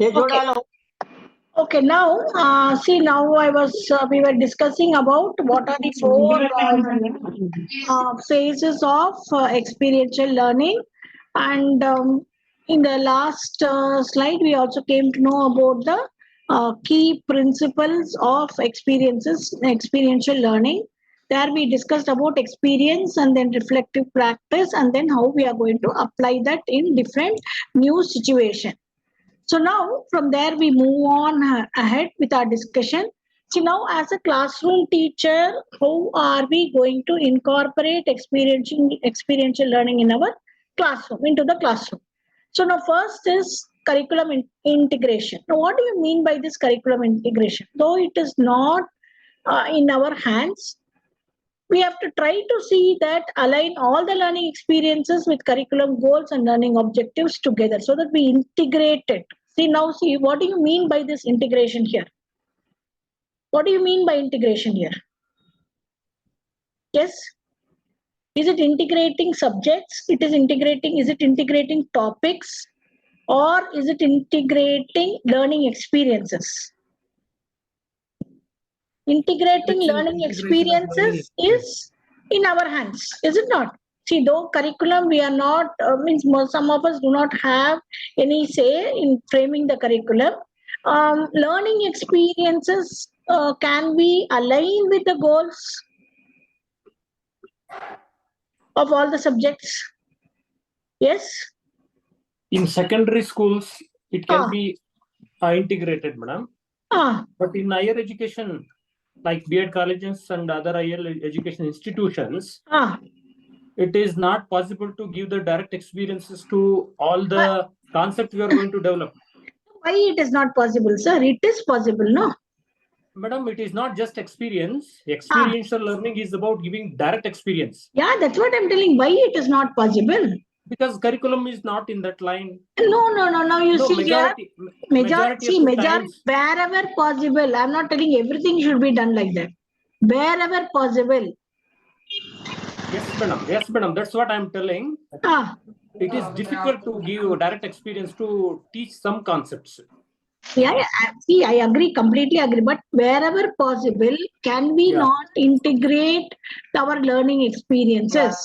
Okay. Okay, now see, now we were discussing about what are the four phases of experiential learning, and in the last slide we also came to know about the key principles of experiential learning. There we discussed about experience and then reflective practice, and then how we are going to apply that in different new situations. So now from there we move on ahead with our discussion. So now as a classroom teacher, how are we going to incorporate experiential learning in our classroom, into the classroom? So now first is curriculum integration. Now what do you mean by this curriculum integration? Though it is not in our hands, we have to try to see that align all the learning experiences with curriculum goals and learning objectives together so that we integrate it. See, what do you mean by this integration here? What do you mean by integration here? Yes? Is it integrating subjects? Is it integrating topics? Or is it integrating learning experiences? Integrating learning experiences is in our hands, is it not? See, though curriculum we are not, some of us do not have any say in framing the curriculum. Learning experiences can be aligned with the goals of all the subjects. Yes? In secondary schools, it can be integrated, madam. But in higher education, like B.Ed colleges and other higher education institutions, it is not possible to give the direct experiences to all the concepts we are going to develop. Why it is not possible, sir? It is possible, no? Madam, it is not just experience. Experiential learning is about giving direct experience. Yeah, that's what I'm telling. Why it is not possible? Because curriculum is not in that line. No. You see majority times, wherever possible. I'm not telling everything should be done like that. Wherever possible. Yes, madam. That's what I'm telling. It is difficult to give direct experience to teach some concepts. Yeah. See, I agree, completely agree. But wherever possible, can we not integrate our learning experiences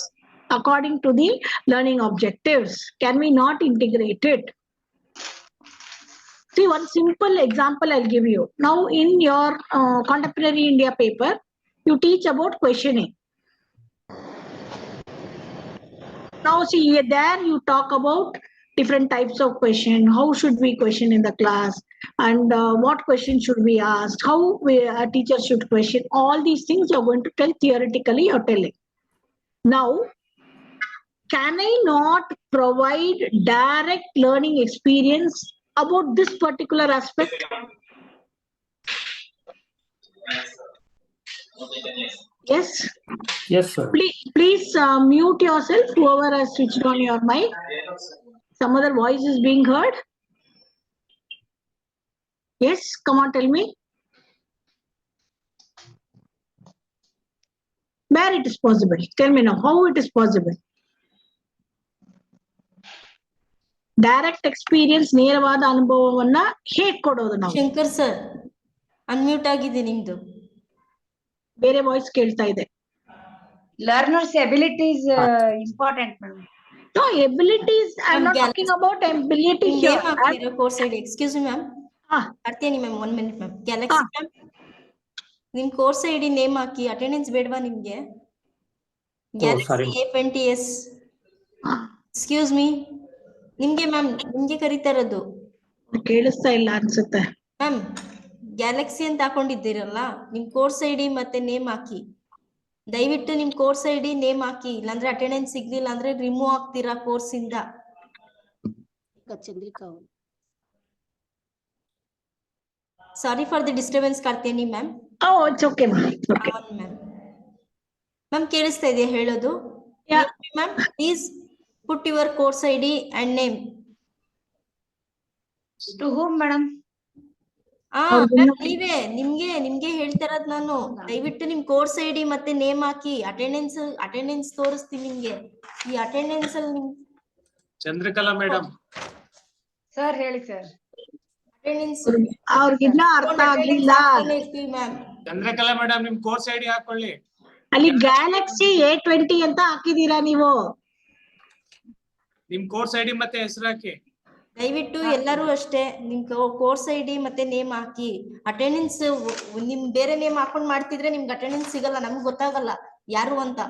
according to the learning objectives? Can we not integrate it? See, one simple example I'll give you. Now, in your contemporary India paper, you teach about questioning. Now, see, there you talk about different types of question. How should we question in the class? And what question should we ask? How a teacher should question? All these things you're going to tell theoretically you're telling. Now, can I not provide direct learning experience about this particular aspect? Yes? Yes, sir. Please mute yourself, whoever has switched on your mic. Some other voice is being heard. Yes, come on, tell me. Where it is possible? Tell me now, how it is possible? Direct experience, ನೇರವಾದ ಅನುಭವವನ್ನ ಹೇಗೆ ಕೊಡೋದು ನಾವು? Shankar sir, unmute ಆಗಿದೆ ನಿಮ್ದು. ಬೇರೆ voice ಕೇಳ್ತಾ ಇದೆ. Learners' ability is important, madam. No, abilities. I'm not talking about ability here. Course ID. Excuse me, ma'am. Karthiyayeni ma'am, 1 minute, ma'am. Galaxy ma'am. Nim course ID name haki attendance bedva nimge. Galaxy A20s. Excuse me. ನಿಮ್ಗೆ ma'am, ನಿಮ್ಗೆ ಕರೀತಾ ಇರೋದು. ಕೇಳಿಸ್ತಾ ಇಲ್ಲ ಅನ್ಸುತ್ತೆ ma'am. Galaxy ಅಂತ ಹಾಕೊಂಡಿದ್ದೀರಲ್ಲ, ನಿಮ್ course ID ಮತ್ತೆ ನೇಮ್ ಹಾಕಿ. ದಯವಿಟ್ಟು ನಿಮ್ ಕೋರ್ಸ್ ಐಡಿ ನೇಮ್ ಹಾಕಿ, ಇಲ್ಲಾಂದ್ರೆ ಅಟೆಂಡೆನ್ಸ್ ಸಿಗ್ಲಿಲ್ಲ ಅಂದ್ರೆ ರಿಮೂವ್ ಆಗ್ತೀರಾ ಕೋರ್ಸ್ ಇಂದ. Sorry for the disturbance Karthiyani ma'am. It's okay ma'am. Ma'am ಕೇಳಿಸ್ತಾ ಇದೆಯಾ ಹೇಳೋದು? Ma'am please put your course ID and name. To whom, madam? ನೀವೇ ನಿಮ್ಗೆ ಹೇಳ್ತಿರೋದ್ ನಾನು. ದಯವಿಟ್ಟು ನಿಮ್ ಕೋರ್ಸ್ ಐಡಿ ಮತ್ತೆ ನೇಮ್ ಹಾಕಿ. ಅಟೆಂಡೆನ್ಸ್ ತೋರಿಸ್ತೀನಿ ನಿಮ್ಗೆ. ಈ ಅಟೆಂಡೆನ್ಸ್ ಅಲ್ಲಿ ನಿಮ್ ಚಂದ್ರಕಲಾ ಮೇಡಮ್. ಸರ್ ಹೇಳಿ ಸರ್. ಅಟೆಂಡೆನ್ಸ್ ಅವ್ರಿಗಿನ್ನ ಅರ್ಥ ಆಗ್ಲಿಲ್ಲ. ಚಂದ್ರಕಲಾ ಮೇಡಮ್ ನಿಮ್ ಕೋರ್ಸ್ ಐಡಿ ಹಾಕೊಳ್ಳಿ. ಅಲ್ಲಿ ಗ್ಯಾಲಕ್ಸಿ A20 ಅಂತ ಹಾಕಿದೀರಾ ನೀವು. ನಿಮ್ ಕೋರ್ಸ್ ಐಡಿ ಮತ್ತೆ ಹೆಸರು ಹಾಕಿ. ದಯವಿಟ್ಟು ಎಲ್ಲರೂ ಅಷ್ಟೇ ನಿಮ್ ಕೋರ್ಸ್ ಐಡಿ ಮತ್ತೆ ನೇಮ್ ಹಾಕಿ. ಅಟೆಂಡೆನ್ಸ್ ನಿಮ್ ಬೇರೆ ನೇಮ್ ಹಾಕೊಂಡ್ ಮಾಡ್ತಿದ್ರೆ ನಿಮ್ಗೆ ಅಟೆಂಡೆನ್ಸ್ ಸಿಗಲ್ಲ, ನಮ್ಗೆ ಗೊತ್ತಾಗಲ್ಲ ಯಾರು ಅಂತ.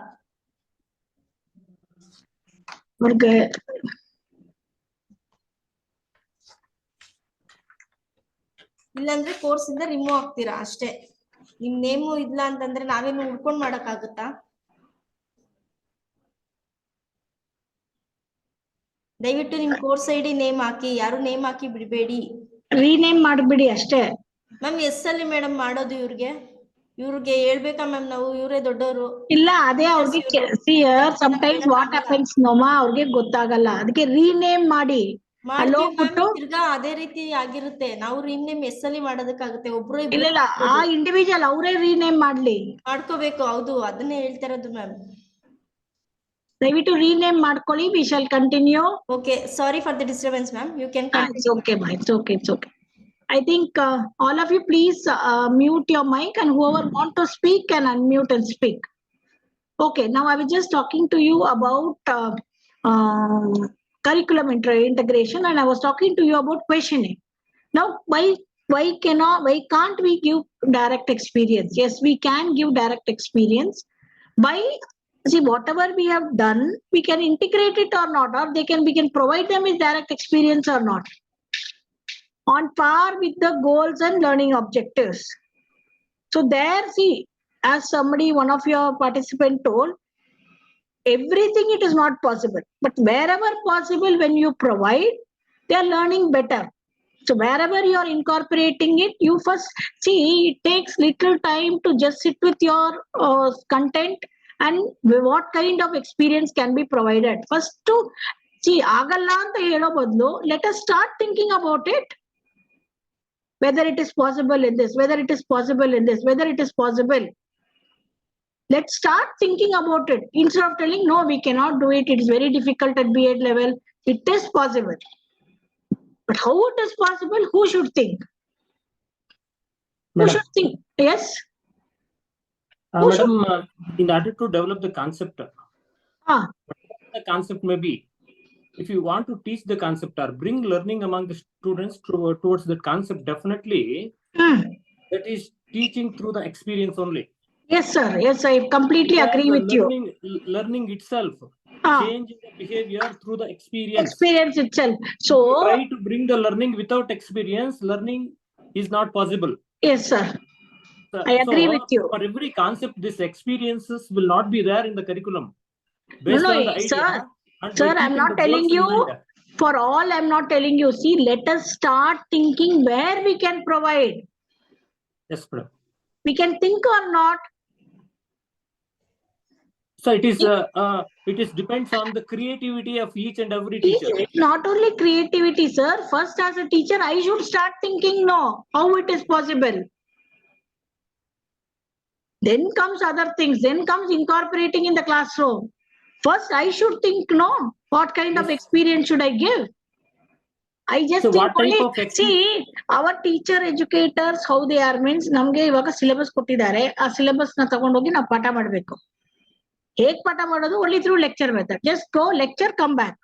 ಇಲ್ಲಾಂದ್ರೆ ಕೋರ್ಸ್ ಇಂದ ರಿಮೂವ್ ಆಗ್ತೀರಾ ಅಷ್ಟೇ. ನಿಮ್ ನೇಮು ಇಲ್ಲ ಅಂತಂದ್ರೆ ನಾವೇನು ಹುಡ್ಕೊಂಡ್ ಮಾಡಕ್ ಆಗುತ್ತಾ? ದಯವಿಟ್ಟು ನಿಮ್ ಕೋರ್ಸ್ ಐಡಿ ನೇಮ್ ಹಾಕಿ. ಯಾರು ನೇಮ್ ಹಾಕಿ ಬಿಡಬೇಡಿ. ರೀನೇಮ್ ಮಾಡ್ಬಿಡಿ ಅಷ್ಟೇ. ಮ್ಯಾಮ್ ಅಲ್ಲಿ ಮೇಡಮ್ ಮಾಡೋದು ಇವ್ರಿಗೆ ಹೇಳ್ಬೇಕಾ ಮ್ಯಾಮ್ ನಾವು? ಇವರೇ ದೊಡ್ಡವರು. ಇಲ್ಲ, ಅದೇ ಅವ್ರಿಗೆ ಸಮಟೈಮ್ಸ್ ವಾಟ್ ಹ್ಯಾಪನ್ಸ್ ನೋಮಾ ಅವ್ರಿಗೆ ಗೊತ್ತಾಗಲ್ಲ. ಅದಕ್ಕೆ ರೀನೇಮ್ ಮಾಡಿ. ತಿರ್ಗಾ ಅದೇ ರೀತಿ ಆಗಿರುತ್ತೆ. ನಾವು ರೀನೇಮ್ ಅಲ್ಲಿ ಮಾಡೋದಕ್ಕಾಗುತ್ತೆ. ಒಬ್ರು ಇಲ್ಲ, ಆ ಇಂಡಿವಿಜುವಲ್ ಅವರೇ ರೀನೇಮ್ ಮಾಡ್ಲಿ, ಮಾಡ್ಕೋಬೇಕು. ಹೌದು, ಅದನ್ನೇ ಹೇಳ್ತಾ ಇರೋದು ಮ್ಯಾಮ್. ದಯವಿಟ್ಟು ರೀನೇಮ್ ಮಾಡ್ಕೊಳ್ಳಿ. We shall continue. Okay, sorry for the disturbance ma'am. You can continue. It's okay, ma. It's okay. It's okay. I think all of you please mute your mic, and whoever want to speak can unmute and speak. Okay, now I was just talking to you about curriculum integration, and I was talking to you about questioning. Now, why can't we give direct experience? Yes, we can give direct experience by, see, whatever we have done, we can integrate it or not, or we can provide them with direct experience or not, on par with the goals and learning objectives. So there, see, as one of your participants told, everything it is not possible, but wherever possible, when you provide, they are learning better. So wherever you are incorporating it, you first see, it takes little time to just sit with your content and what kind of experience can be provided. First to see, agalla anta helo badlu, let us start thinking about it. Whether it is possible in this, whether it is possible in this, whether it is possible. Let's start thinking about it. Instead of telling, no, we cannot do it, it is very difficult at B.Ed level. It is possible. But how it is possible? Who should think? Who should think? Yes? Madam, in order to develop the concept, the concept may be, if you want to teach the concept or bring learning among the students towards the concept, definitely that is teaching through the experience only. Yes, sir. Yes, I completely agree with you. Learning itself, changing the behavior through the experience. Experience itself. So try to bring the learning without experience, learning is not possible. Yes, sir. I agree with you. For every concept, these experiences will not be there in the curriculum. No, sir. Sir, I'm not telling you, for all I'm not telling you. See, let us start thinking where we can provide. Yes, madam. We can think or not. So it is depends on the creativity of each and every teacher. Not only creativity, sir. First, as a teacher, I should start thinking, no, how it is possible. Then comes other things. Then comes incorporating in the classroom. First, I should think, no, what kind of experience should I give? I just think only, see, our teacher educators, how they are means, namge ivaga syllabus kottidare, aa syllabus na tagondu hogi ನಾವು ಪಾಠ ಮಾಡಬೇಕು. ಹೇಗೆ ಪಾಠ ಮಾಡೋದು? only through lecture method. Just go lecture, come back.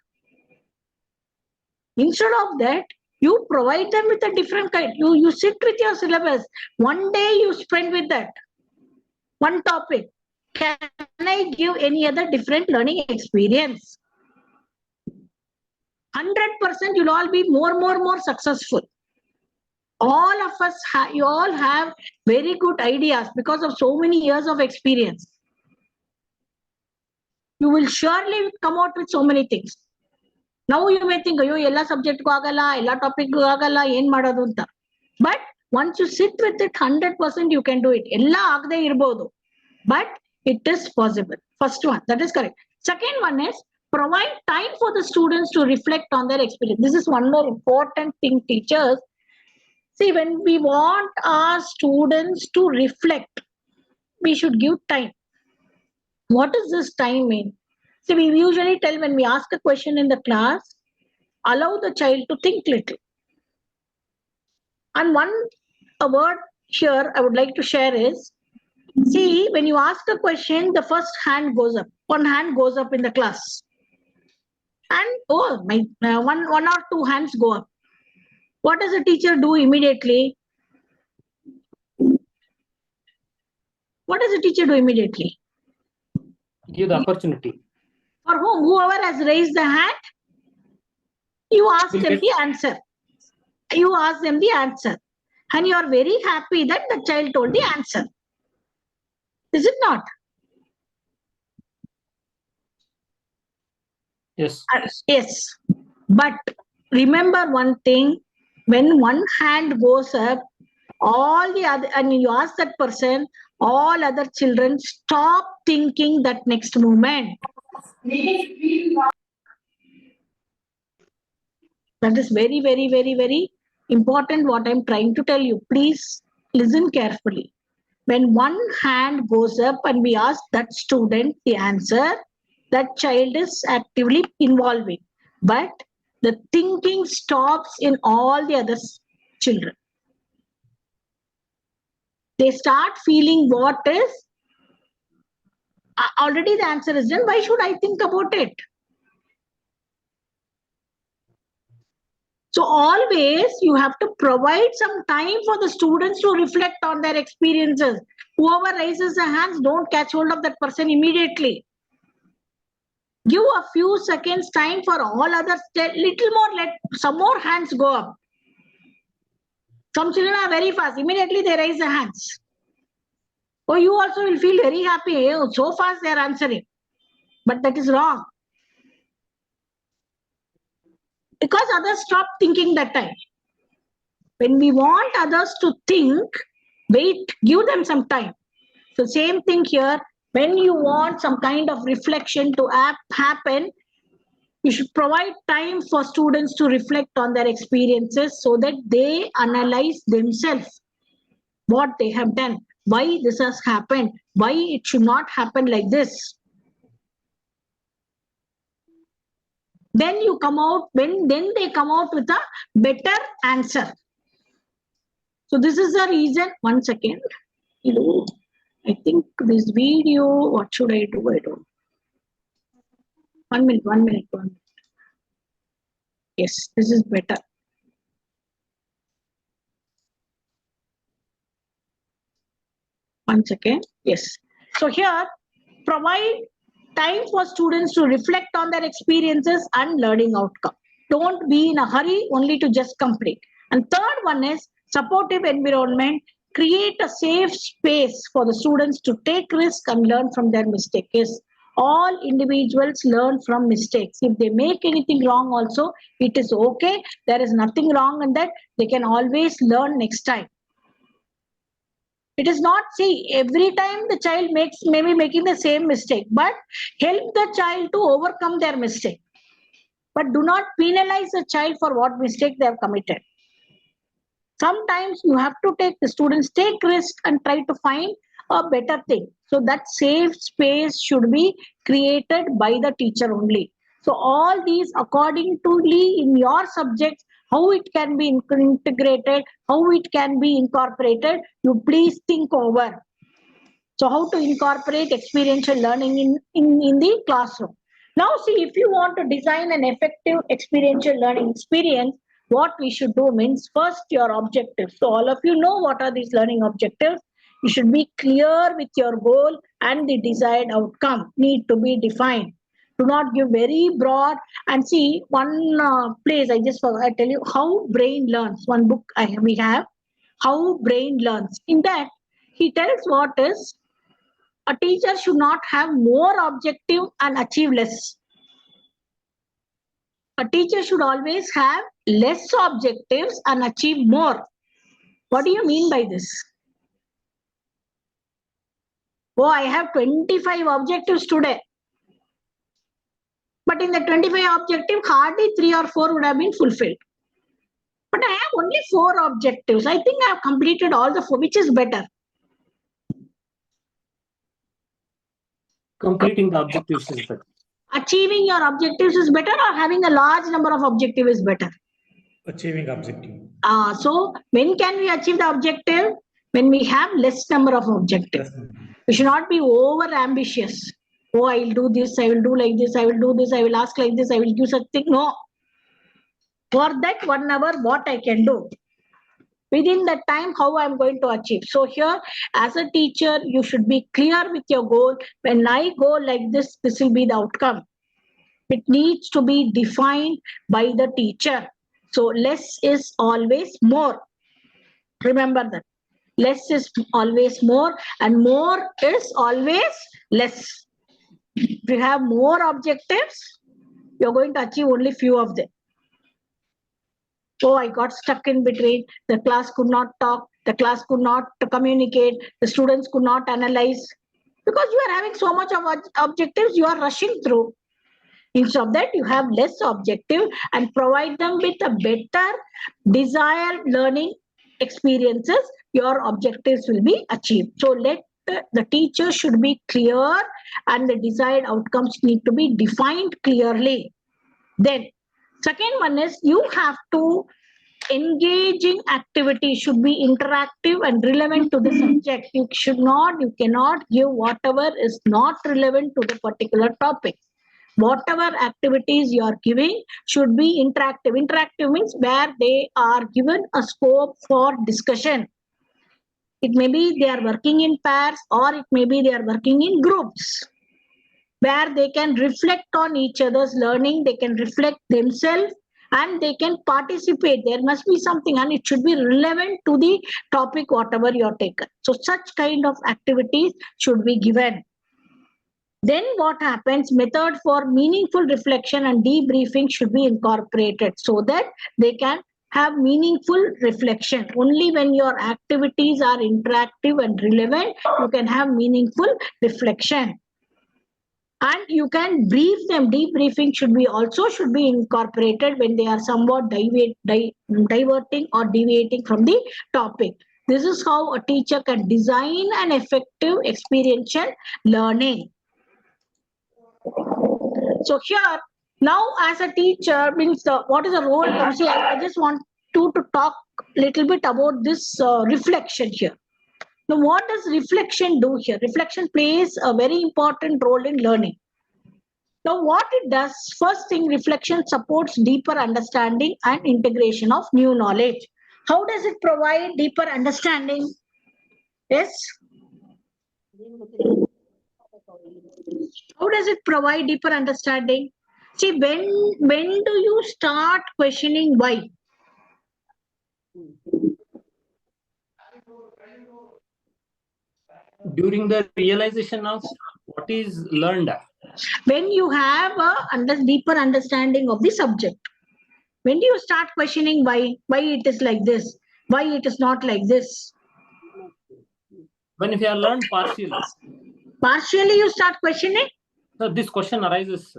Instead of that, you provide them with a different kind. You sit with your syllabus. One day you spend with that one topic. Can I give any other different learning experience? 100% you'll all be more successful. All of us, you all have very good ideas because of so many years of experience. You will surely come out with so many things. Now you may think, ayo, ella subject ko agala, ella topic ko agala, yen madodu anta. But once you sit with it, 100% you can do it. Ella agde irbodu. But it is possible. First one, that is correct. Second one is, provide time for the students to reflect on their experience. This is one more important thing, teachers. See, when we want our students to reflect, we should give time. What does this time mean? See, we usually tell when we ask a question in the class, allow the child to think little. And a word here I would like to share is, see, when you ask a question, the first hand goes up. One hand goes up in the class. And one or two hands go up. What does the teacher do immediately? What does the teacher do immediately? Give the opportunity. For whom? Whoever has raised the hand, you ask them the answer. You ask them the answer. And you are very happy that the child told the answer. Is it not? Yes. Yes. But remember one thing, when one hand goes up, all the other, and you ask that person, all other children stop thinking that next moment. That is very, very, very, very important what I'm trying to tell you. Please listen carefully. When one hand goes up and we ask that student the answer, that child is actively involving. But the thinking stops in all the other children. They start feeling what is already the answer is done. Why should I think about it? So always you have to provide some time for the students to reflect on their experiences. Whoever raises their hands, don't catch hold of that person immediately. Give a few seconds time for all others. Little more, let some more hands go up. Some children are very fast. Immediately they raise their hands. Oh, you also will feel very happy. Oh, so fast they are answering. But that is wrong. Because others stop thinking that time. When we want others to think, wait, give them some time. So same thing here. When you want some kind of reflection to happen, you should provide time for students to reflect on their experiences so that they analyze themselves what they have done, why this has happened, why it should not happen like this. Then you come out, then they come out with a better answer. So this is the reason. One second. I think this video, what should I do? I don't. 1 minute, 1 minute, 1 minute. Yes, this is better. One second. Yes. So here, provide time for students to reflect on their experiences and learning outcome. Don't be in a hurry only to just complete. And third one is supportive environment. Create a safe space for the students to take risk and learn from their mistakes. Yes, all individuals learn from mistakes. If they make anything wrong also, it is okay. There is nothing wrong in that. They can always learn next time. It is not, see, every time the child maybe making the same mistake, but help the child to overcome their mistake. But do not penalize the child for what mistake they have committed. Sometimes you have to take the students, take risk and try to find a better thing. So that safe space should be created by the teacher only. So all these accordingly in your subjects, how it can be integrated, how it can be incorporated, you please think over. So how to incorporate experiential learning in the classroom. Now see, if you want to design an effective experiential learning experience, what we should do means first your objectives. So all of you know what are these learning objectives. You should be clear with your goal and the desired outcome need to be defined. Do not give very broad. And see, one place I just forgot to tell you, How Brain Learns. One book we have, How Brain Learns. In that, he tells what is a teacher should not have more objective and achieve less. A teacher should always have less objectives and achieve more. What do you mean by this? Oh, I have 25 objectives today. But in the 25 objectives, hardly 3 or 4 would have been fulfilled. but I have only 4 objectives. I think I have completed all the 4. Which is better? Completing the objectives is better. Achieving your objectives is better, or having a large number of objectives is better? Achieving objective. So when can we achieve the objective? When we have less number of objectives. We should not be over ambitious. Oh, I will do this, I will do like this, I will do this, I will ask like this, I will do such thing. No. For that 1 hour, what I can do? Within that time, how I'm going to achieve. So here, as a teacher, you should be clear with your goal. When I go like this, this will be the outcome. It needs to be defined by the teacher. So less is always more. Remember that. Less is always more, and more is always less. If you have more objectives, you're going to achieve only few of them. Oh, I got stuck in between. The class could not talk. The class could not communicate. The students could not analyze. Because you are having so much of objectives, you are rushing through. Instead of that, you have less objective and provide them with a better desired learning experiences. Your objectives will be achieved. So let the teacher should be clear, and the desired outcomes need to be defined clearly. Then second one is, you have to engaging activity should be interactive and relevant to the subject. You cannot give whatever is not relevant to the particular topic. Whatever activities you are giving should be interactive. Interactive means where they are given a scope for discussion. It may be they are working in pairs, or it may be they are working in groups, where they can reflect on each other's learning, they can reflect themselves, and they can participate. There must be something, and it should be relevant to the topic, whatever you are taken. So such kind of activities should be given. Then what happens? Method for meaningful reflection and debriefing should be incorporated so that they can have meaningful reflection. Only when your activities are interactive and relevant, you can have meaningful reflection. And you can brief them. Debriefing should be incorporated when they are somewhat diverting or deviating from the topic. This is how a teacher can design an effective experiential learning. So here, now as a teacher, means what is the role? See, I just want to talk a little bit about this reflection here. Now, what does reflection do here? Reflection plays a very important role in learning. Now, what it does, first thing, reflection supports deeper understanding and integration of new knowledge. How does it provide deeper understanding? Yes? How does it provide deeper understanding? See, when do you start questioning why? During the realization of what is learned. When you have a deeper understanding of the subject. When do you start questioning why it is like this? Why it is not like this? When you have learned partially. Partially you start questioning? So this question arises.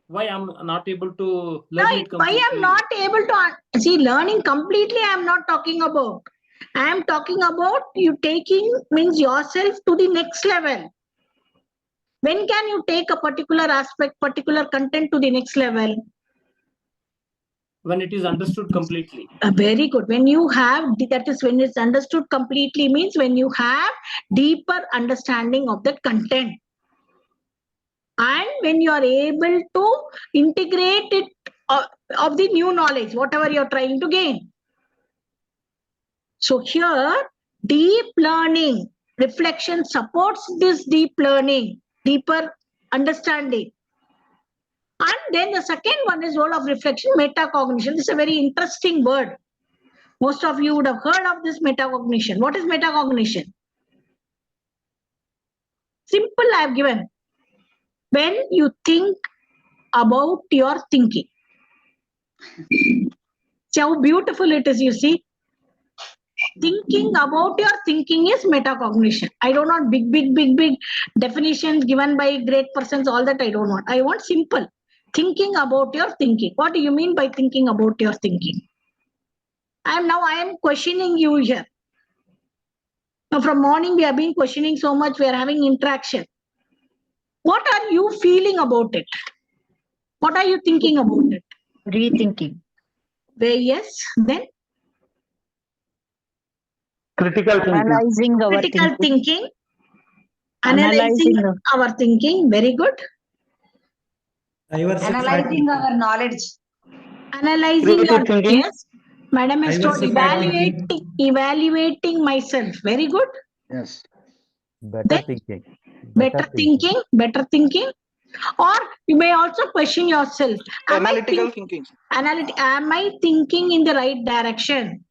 Why I'm not able to learn it completely? Why I'm not able to see learning completely? I'm not talking about. I am talking about you taking means yourself to the next level. When can you take a particular aspect, particular content to the next level? When it is understood completely. Very good. When you have, that is when it's understood completely, means when you have deeper understanding of that content. And when you are able to integrate it of the new knowledge, whatever you're trying to gain. So here, deep learning, reflection supports this deep learning, deeper understanding. And then the second one is role of reflection, metacognition. This is a very interesting word. Most of you would have heard of this metacognition. What is metacognition? Simple I have given. When you think about your thinking. See how beautiful it is, you see. Thinking about your thinking is metacognition. I don't want big definitions given by great persons, all that I don't want. I want simple. Thinking about your thinking. What do you mean by thinking about your thinking? I am questioning you here. Now from morning we have been questioning so much, we are having interaction. What are you feeling about it? What are you thinking about it? Rethinking. Yes, then? Critical thinking. Analyzing our Critical thinking. Analyzing Analyzing our thinking. Very good. Analyzing our knowledge. Analyzing your thinking. yes. Madam has told evaluating myself. Very good. Yes. Then, Better thinking. better thinking. Or you may also question yourself. Analytical thinking. Am I thinking in the right direction?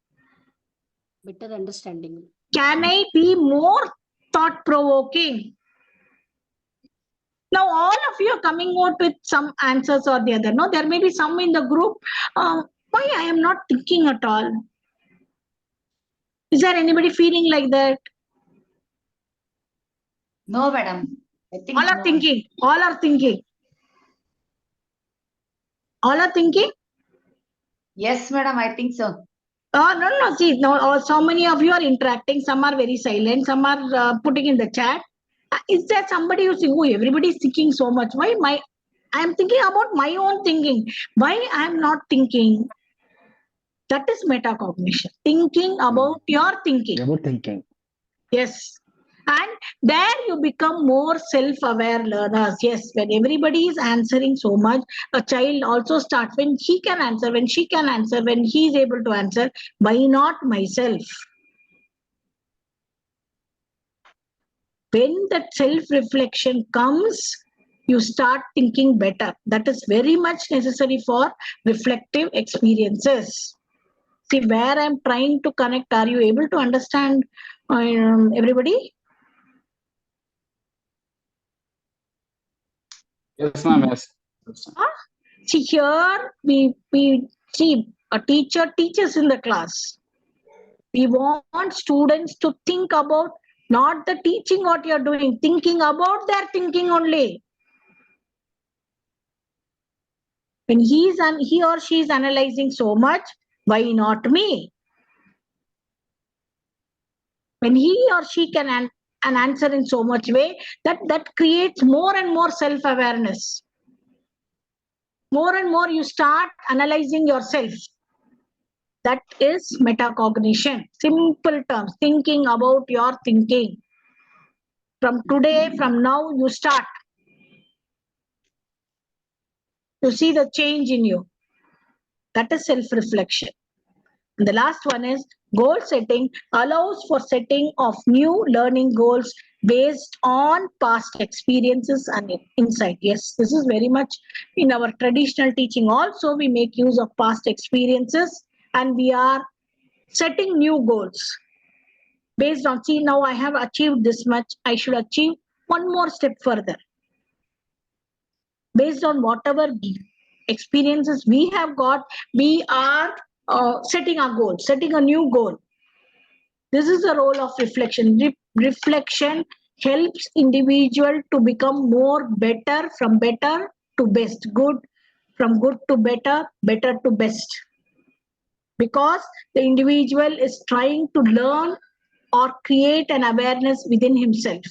Better understanding. Can I be more thought-provoking? Now, all of you are coming out with some answers or the other. No, there may be some in the group. Why I am not thinking at all? Is there anybody feeling like that? No, madam. I think All are no. thinking. All are thinking. All are thinking? Yes, madam, I think so. No. See, no, so many of you are interacting. Some are very silent. Some are putting in the chat. Is there somebody who's saying, oh, everybody is thinking so much? Why I am thinking about my own thinking. Why I am not thinking? That is metacognition. Thinking about your thinking. About thinking. Yes. And there you become more self-aware learners. Yes, when everybody is answering so much, a child also starts when he can answer, when she can answer, when he is able to answer. Why not myself? When that self-reflection comes, you start thinking better. That is very much necessary for reflective experiences. See where I'm trying to connect. Are you able to understand everybody? Yes, ma'am. Yes. See here, we see a teacher teaches in the class. We want students to think about not the teaching what you're doing, thinking about their thinking only. When he or she is analyzing so much, why not me? When he or she can an answer in so much way, that creates more and more self-awareness. More and more you start analyzing yourself. That is metacognition. Simple terms, thinking about your thinking. From today, from now, you start. You see the change in you. That is self-reflection. And the last one is goal setting allows for setting of new learning goals based on past experiences and insight. Yes, this is very much in our traditional teaching. Also, we make use of past experiences and we are setting new goals based on, see, now I have achieved this much, I should achieve one more step further. Based on whatever experiences we have got, we are setting our goal, setting a new goal. This is the role of reflection. Reflection helps individual to become more better, from better to best, good, from good to better, better to best. Because the individual is trying to learn or create an awareness within himself.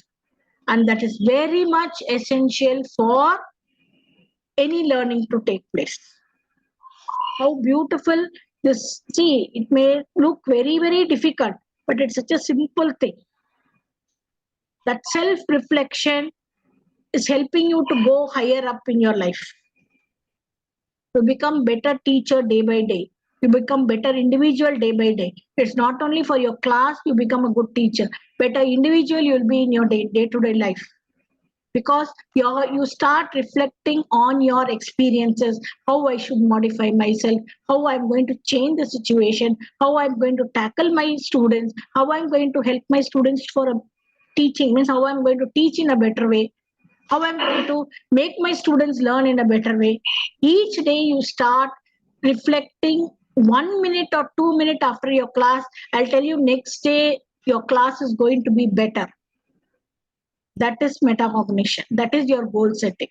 And that is very much essential for any learning to take place. How beautiful this, see, it may look very, very difficult, but it's such a simple thing. That self-reflection is helping you to go higher up in your life. To become better teacher day by day. You become better individual day by day. It's not only for your class, you become a good teacher. Better individual you will be in your day-to-day life. Because you start reflecting on your experiences, how I should modify myself, how I'm going to change the situation, how I'm going to tackle my students, how I'm going to help my students for a teaching, means how I'm going to teach in a better way, how I'm going to make my students learn in a better way. Each day you start reflecting 1 minute or 2 minutes after your class. I'll tell you next day your class is going to be better. That is metacognition. That is your goal setting.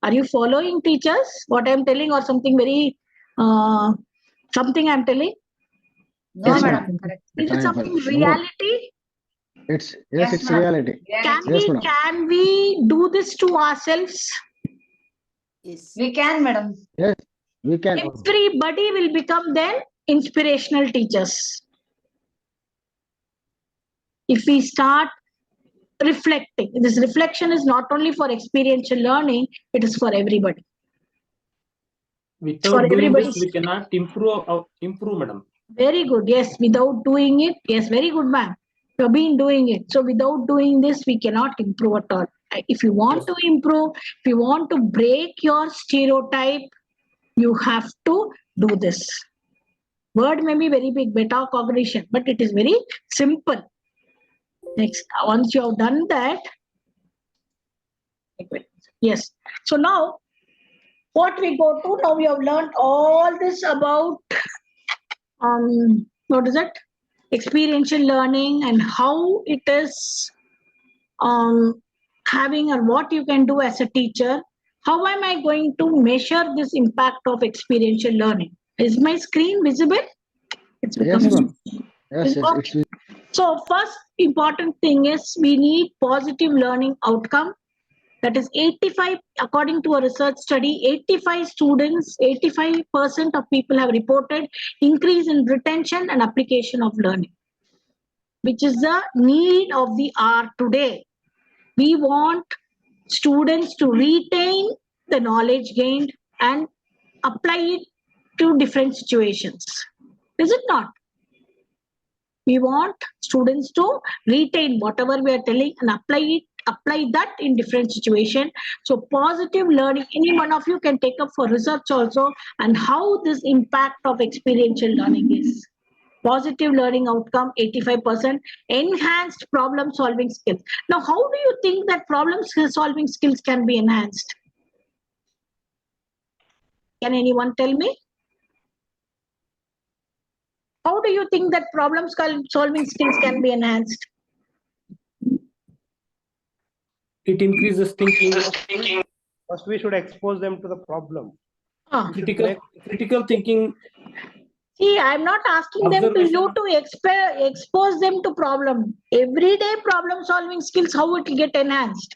Are you following, teachers, what I'm telling, or something very, something I'm telling? No, Is it, madam. Correct. is it something No. reality? It's Yes, it's ma'am. reality. Can Yes, we madam. can we do this to ourselves? Yes. We can, madam. Yes, we can. Everybody will become then inspirational teachers. If we start reflecting, this reflection is not only for experiential learning, it is for everybody. Without For doing everybody's, this, we cannot improve, madam. very good. Yes, without doing it, yes, very good, ma'am. You've been doing it. So without doing this, we cannot improve at all. If you want to improve, if you want to break your stereotype, you have to do this. Word may be very big, metacognition, but it is very simple. Next, once you have done that, yes. So now, what we go to, now we have learned all this about, what is it? Experiential learning and how it is having, or what you can do as a teacher. How am I going to measure this impact of experiential learning? Is my screen visible? It's Yes, becoming. ma'am. Yes, Okay. So first important thing is we need positive learning outcome. That is 85, according to a research study, 85 students, 85% of people have reported increase in retention and application of learning, which is the need of the hour today. We want students to retain the knowledge gained and apply it to different situations. Is it not? We want students to retain whatever we are telling and apply that in different situations. So positive learning, any one of you can take up for research also, and how this impact of experiential learning is. Positive learning outcome, 85%, enhanced problem solving skills. Now, how do you think that problem solving skills can be enhanced? Can anyone tell me? How do you think that problem solving skills can be enhanced? It increases thinking. First, we should expose them to the problem. Critical thinking. See, I'm not asking them to you to expose them to problem. Everyday problem solving skills, how it will get enhanced?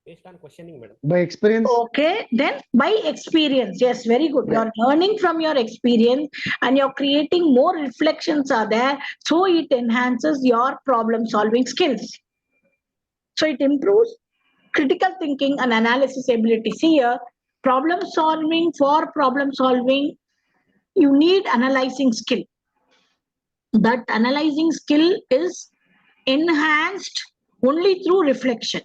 Based on questioning, madam. By experience. Okay, then by experience. Yes, very good. You're learning from your experience and you're creating more reflections are there. So it enhances your problem solving skills. So it improves critical thinking and analysis ability. See here, problem solving, you need analyzing skill. That analyzing skill is enhanced only through reflection.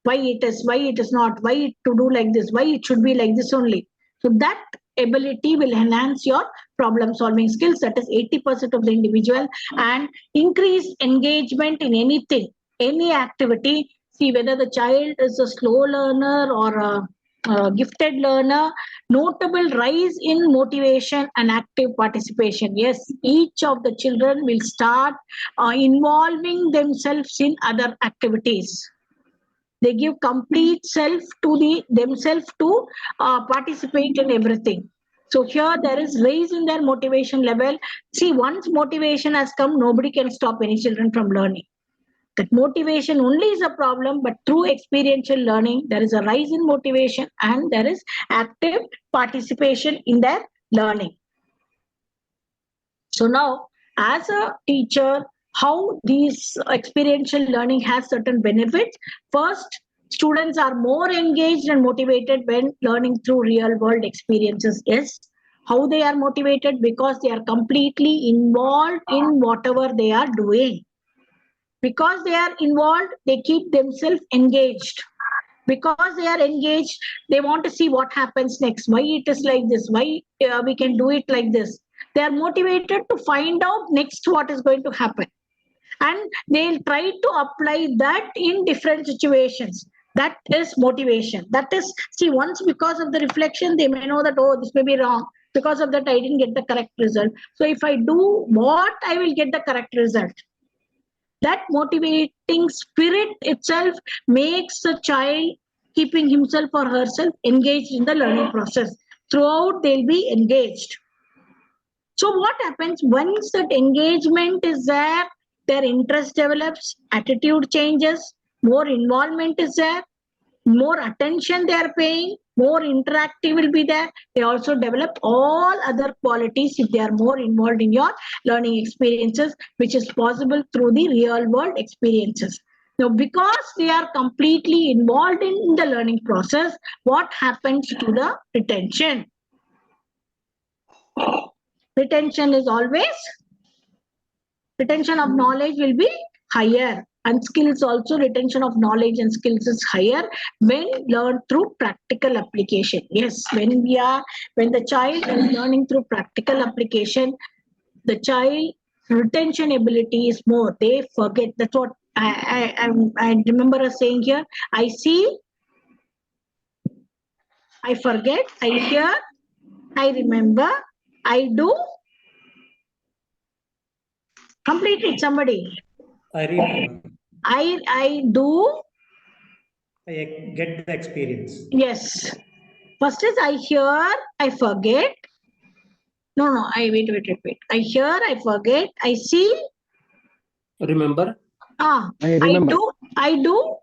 Why it is not, why it to do like this, why it should be like this only. So that ability will enhance your problem solving skills. That is 80% of the individual. And increased engagement in anything, any activity. See whether the child is a slow learner or a gifted learner, notable rise in motivation and active participation. Yes, each of the children will start involving themselves in other activities. They give complete self to themselves to participate in everything. So here there is raise in their motivation level. See, once motivation has come, nobody can stop any children from learning. That motivation only is a problem, but through experiential learning, there is a rise in motivation and there is active participation in their learning. So now, as a teacher, how these experiential learning has certain benefits. First, students are more engaged and motivated when learning through real world experiences. Yes. How they are motivated? Because they are completely involved in whatever they are doing. Because they are involved, they keep themselves engaged. Because they are engaged, they want to see what happens next. Why it is like this? Why we can do it like this? They are motivated to find out next what is going to happen. And they'll try to apply that in different situations. That is motivation. That is, see, once because of the reflection, they may know that, oh, this may be wrong. Because of that, I didn't get the correct result. So if I do what, I will get the correct result. That motivating spirit itself makes the child keeping himself or herself engaged in the learning process. Throughout, they'll be engaged. So what happens once that engagement is there, their interest develops, attitude changes, more involvement is there, more attention they are paying, more interactive will be there. They also develop all other qualities if they are more involved in your learning experiences, which is possible through the real world experiences. Now, because they are completely involved in the learning process, what happens to the retention? Retention is always, retention of knowledge will be higher, and skills also, retention of knowledge and skills is higher when learned through practical application. Yes, when the child is learning through practical application, the child retention ability is more. They forget. That's what I remember us saying here. I see, I forget, I hear, I remember, I do. Complete it, somebody. I remember. I do. I get the experience. Yes. First is I hear, I forget. No, I wait. I hear, I forget. I see. Remember. I remember. I do.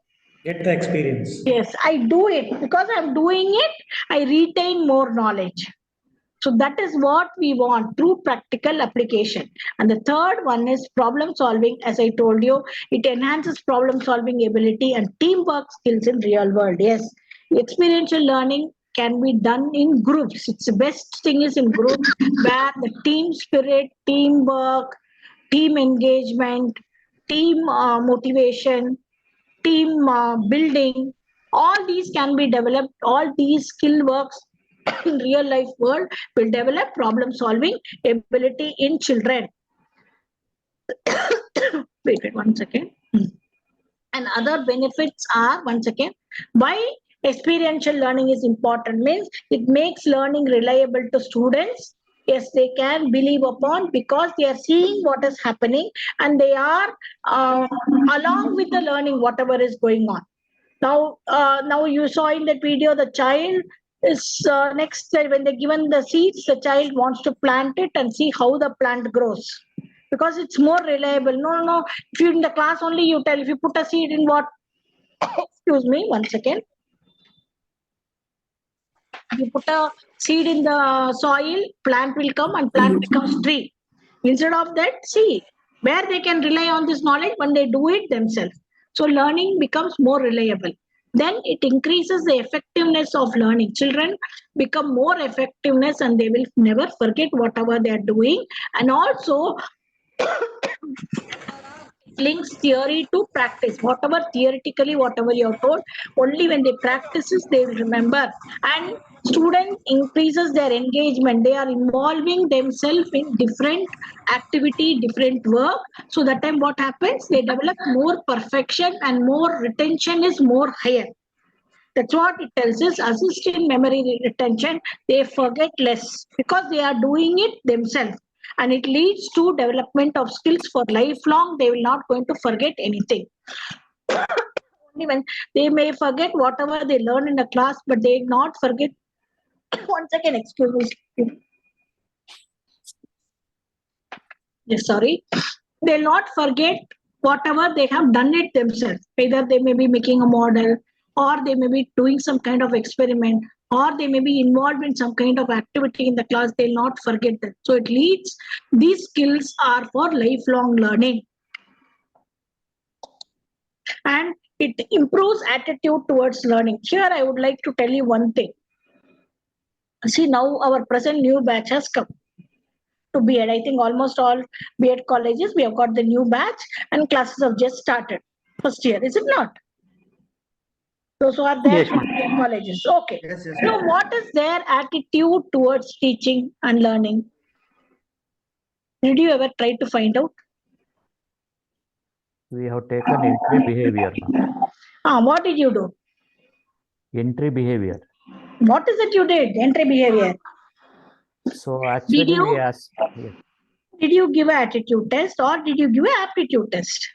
Get the experience. Yes, I do it. Because I'm doing it, I retain more knowledge. So that is what we want through practical application. And the third one is problem solving. As I told you, it enhances problem solving ability and teamwork skills in real world. Yes, experiential learning can be done in groups. It's the best thing is in groups where the team spirit, teamwork, team engagement, team motivation, team building, all these can be developed. All these skill works in real life world will develop problem solving ability in children. Wait 1 second. And other benefits are, once again, why experiential learning is important means it makes learning reliable to students. Yes, they can believe upon because they are seeing what is happening and they are along with the learning whatever is going on. Now you saw in that video the child is next when they're given the seeds, the child wants to plant it and see how the plant grows because it's more reliable. No. If you in the class only you tell if you put a seed in what? Excuse me, 1 second. You put a seed in the soil, plant will come and plant becomes tree. Instead of that, see where they can rely on this knowledge when they do it themselves. So learning becomes more reliable. Then it increases the effectiveness of learning. Children become more effectiveness and they will never forget whatever they are doing. And also links theory to practice. Whatever theoretically, whatever you're told, only when they practices, they will remember. And student increases their engagement. They are involving themselves in different activity, different work. So that time what happens? They develop more perfection and more retention is more higher. That's what it tells us. Assist in memory retention. They forget less because they are doing it themselves. And it leads to development of skills for lifelong. They will not going to forget anything. Only when they may forget whatever they learn in a class, but they will not forget. 1 second, excuse me. Yes, sorry. They'll not forget whatever they have done it themselves. Either they may be making a model, or they may be doing some kind of experiment, or they may be involved in some kind of activity in the class. They'll not forget that. So it leads, these skills are for lifelong learning. And it improves attitude towards learning. Here I would like to tell you one thing. See, now our present new batch has come to B.Ed. I think almost all B.Ed colleges, we have got the new batch and classes have just started. First year, is it not? Those who are there in colleges. Okay. Yes. So what is their attitude towards teaching and learning? Did you ever try to find out? We have taken entry behavior. What did you do? Entry behavior. What is it you did? Entry behavior. So actually, Did you give an attitude test or did you give an aptitude test?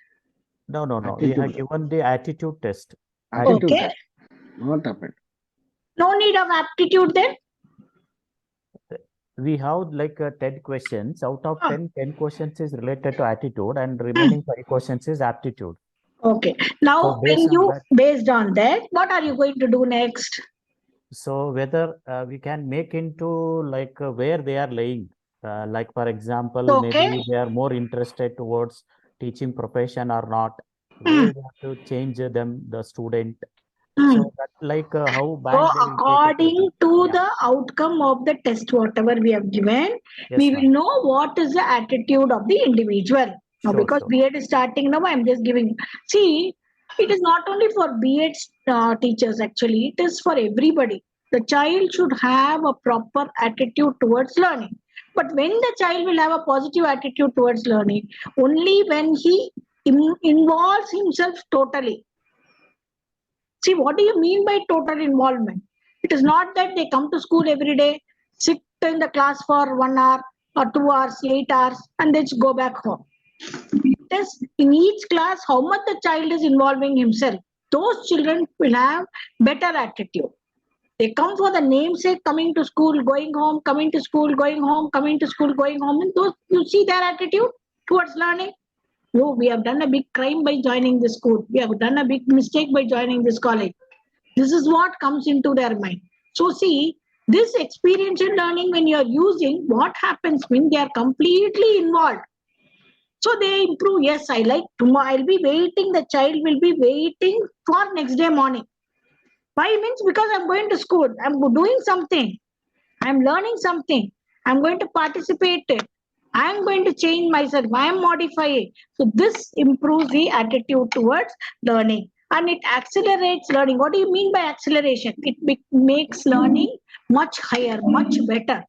No. We have given the attitude test. Attitude Okay. test. Not aptitude. No need of aptitude then? we have like 10 questions. Out of 10 questions is related to attitude and remaining 5 questions is aptitude. Okay. Now, So based on that, what are you going to do next? So whether we can make into like where they are laying, like for example, maybe they are more interested towards teaching profession or not, where we have to change them, the student. So that's like how bank So according to the outcome of the test, whatever we have given, we will know what is the attitude of the individual. Now, because B.Ed is starting now, I'm just giving. See, it is not only for B.Ed teachers actually, it is for everybody. The child should have a proper attitude towards learning. But when the child will have a positive attitude towards learning, only when he involves himself totally. See, what do you mean by total involvement? It is not that they come to school every day, sit in the class for 1 hour or 2 hours, 8 hours, and then go back home. It is in each class how much the child is involving himself. Those children will have better attitude. They come for the namesake, coming to school, going home, coming to school, going home, coming to school, going home. And those, you see their attitude towards learning. Oh, we have done a big crime by joining this school. We have done a big mistake by joining this college. This is what comes into their mind. So see, this experiential learning, when you are using, what happens when they are completely involved? So they improve. Yes, I like tomorrow. I'll be waiting. The child will be waiting for next day morning. Why? Means because I'm going to school. I'm doing something. I'm learning something. I'm going to participate. I'm going to change myself. I am modifying. So this improves the attitude towards learning. And it accelerates learning. What do you mean by acceleration? It makes learning much higher, much better.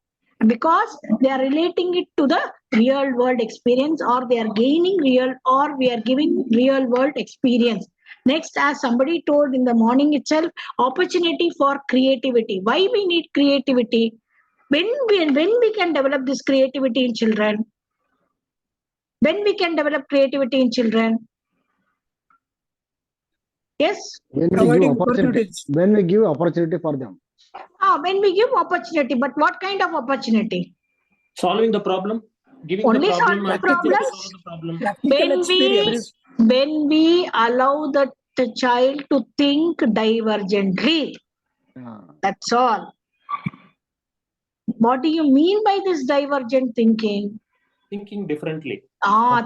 Because they are relating it to the real world experience, or they are gaining real, or we are giving real world experience. Next, as somebody told in the morning itself, opportunity for creativity. Why we need creativity? When we can develop this creativity in children? When we can develop creativity in children? Yes? When we give opportunity. When we give opportunity for them. When we give opportunity, but what kind of opportunity? Solving the problem. Giving Only the problem. solve the problem. When we allow the child to think divergently. That's all. What do you mean by this divergent thinking? Thinking differently.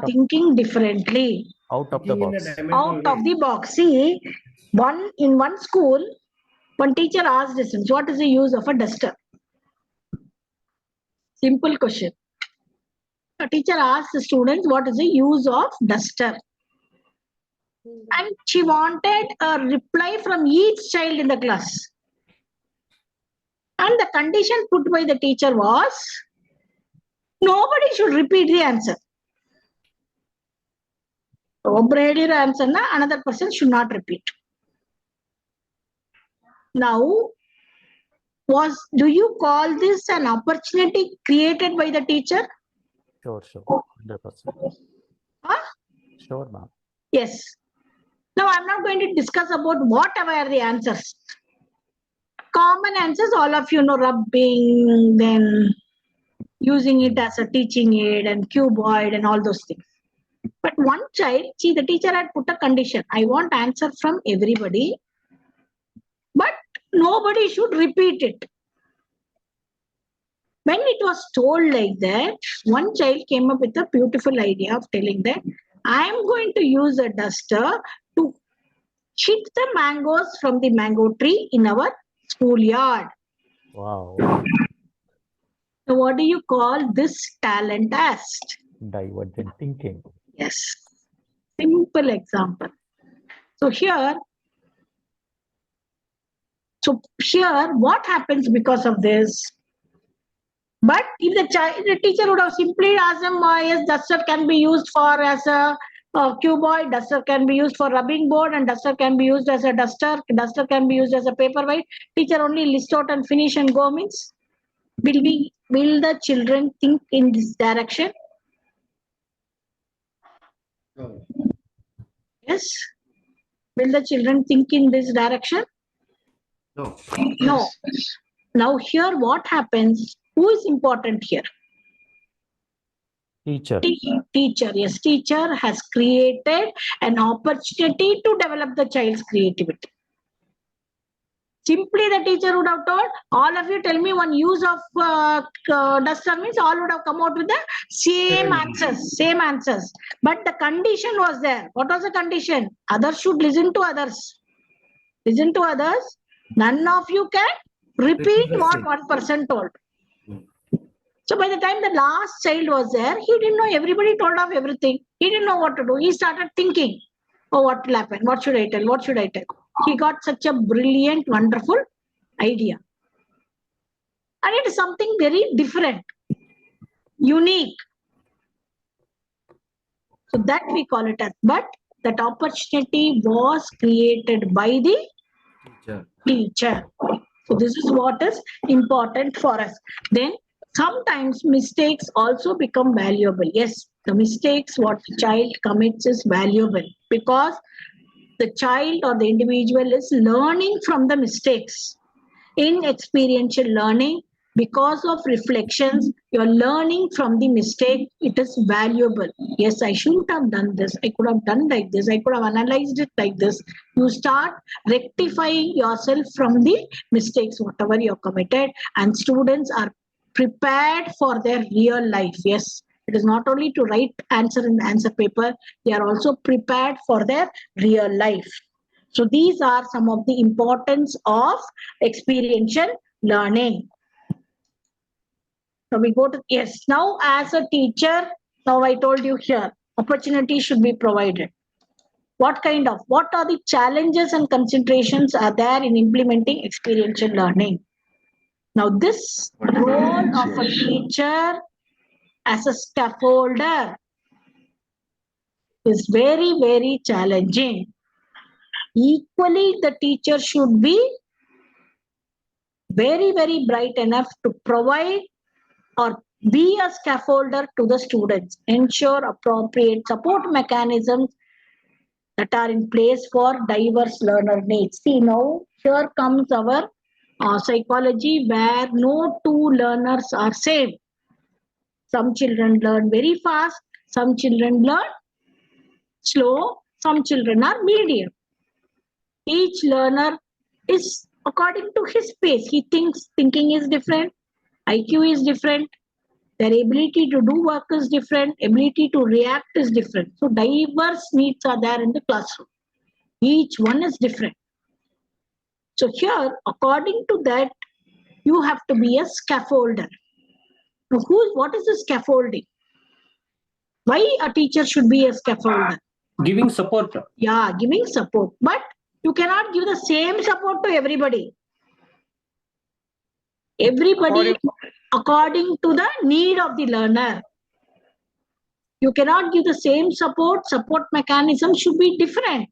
Thinking differently. Out of the box. Out of the box. See, in one school, one teacher asked the students, what is the use of a duster? Simple question. A teacher asked the students, what is the use of duster? And she wanted a reply from each child in the class. And the condition put by the teacher was, nobody should repeat the answer. Answer, another person should not repeat. Now, do you call this an opportunity created by the teacher? Sure. 100%. Sure, ma'am. Yes. Now, I'm not going to discuss about whatever are the answers. Common answers, all of you know, rubbing, then using it as a teaching aid and cuboid and all those things. But one child, see, the teacher had put a condition. I want answer from everybody, but nobody should repeat it. When it was told like that, one child came up with a beautiful idea of telling that I am going to use a duster to hit the mangoes from the mango tree in our schoolyard. Wow. So what do you call this talent as? Divergent thinking. Yes. Simple example. So here, what happens because of this? But if the teacher would have simply asked them, yes, duster can be used for as a cuboid, duster can be used for rubbing board, and duster can be used as a duster can be used as a paperweight. Teacher only list out and finish and go means, will the children think in this direction? No. Yes. Will the children think in this direction? No. No. Now here what happens? Who is important here? Teacher. Teacher. Yes, teacher has created an opportunity to develop the child's creativity. Simply the teacher would have told, all of you tell me one use of duster, means all would have come out with the same answers. But the condition was there. What was the condition? Others should listen to others. Listen to others. None of you can repeat what one person told. So by the time the last child was there, he didn't know, everybody told of everything. He didn't know what to do. He started thinking, oh, what will happen? What should I tell? What should I tell? He got such a brilliant, wonderful idea. And it is something very different, unique. So that we call it as, but that opportunity was created by the teacher. So this is what is important for us. Then sometimes mistakes also become valuable. Yes, the mistakes what the child commits is valuable because the child or the individual is learning from the mistakes. In experiential learning, because of reflections, you're learning from the mistake. It is valuable. Yes, I shouldn't have done this. I could have done like this. I could have analyzed it like this. You start rectifying yourself from the mistakes, whatever you have committed, and students are prepared for their real life. Yes, it is not only to write answer in the answer paper, they are also prepared for their real life. So these are some of the importance of experiential learning. So we go to, yes, now as a teacher, now I told you here, opportunity should be provided. What are the challenges and considerations are there in implementing experiential learning? Now this role of a teacher as a scaffolder is very, very challenging. Equally, the teacher should be very, very bright enough to provide or be a scaffolder to the students, ensure appropriate support mechanisms that are in place for diverse learner needs. See, now here comes our psychology where no two learners are same. Some children learn very fast, some children learn slow, some children are medium. Each learner is according to his pace. He thinking is different, IQ is different, their ability to do work is different, ability to react is different. So diverse needs are there in the classroom. Each one is different. So here, according to that, you have to be a scaffolder. Now, what is the scaffolding? Why a teacher should be a scaffolder? Giving support. Yeah, giving support. But you cannot give the same support to everybody. Everybody according to the need of the learner. You cannot give the same support mechanism should be different.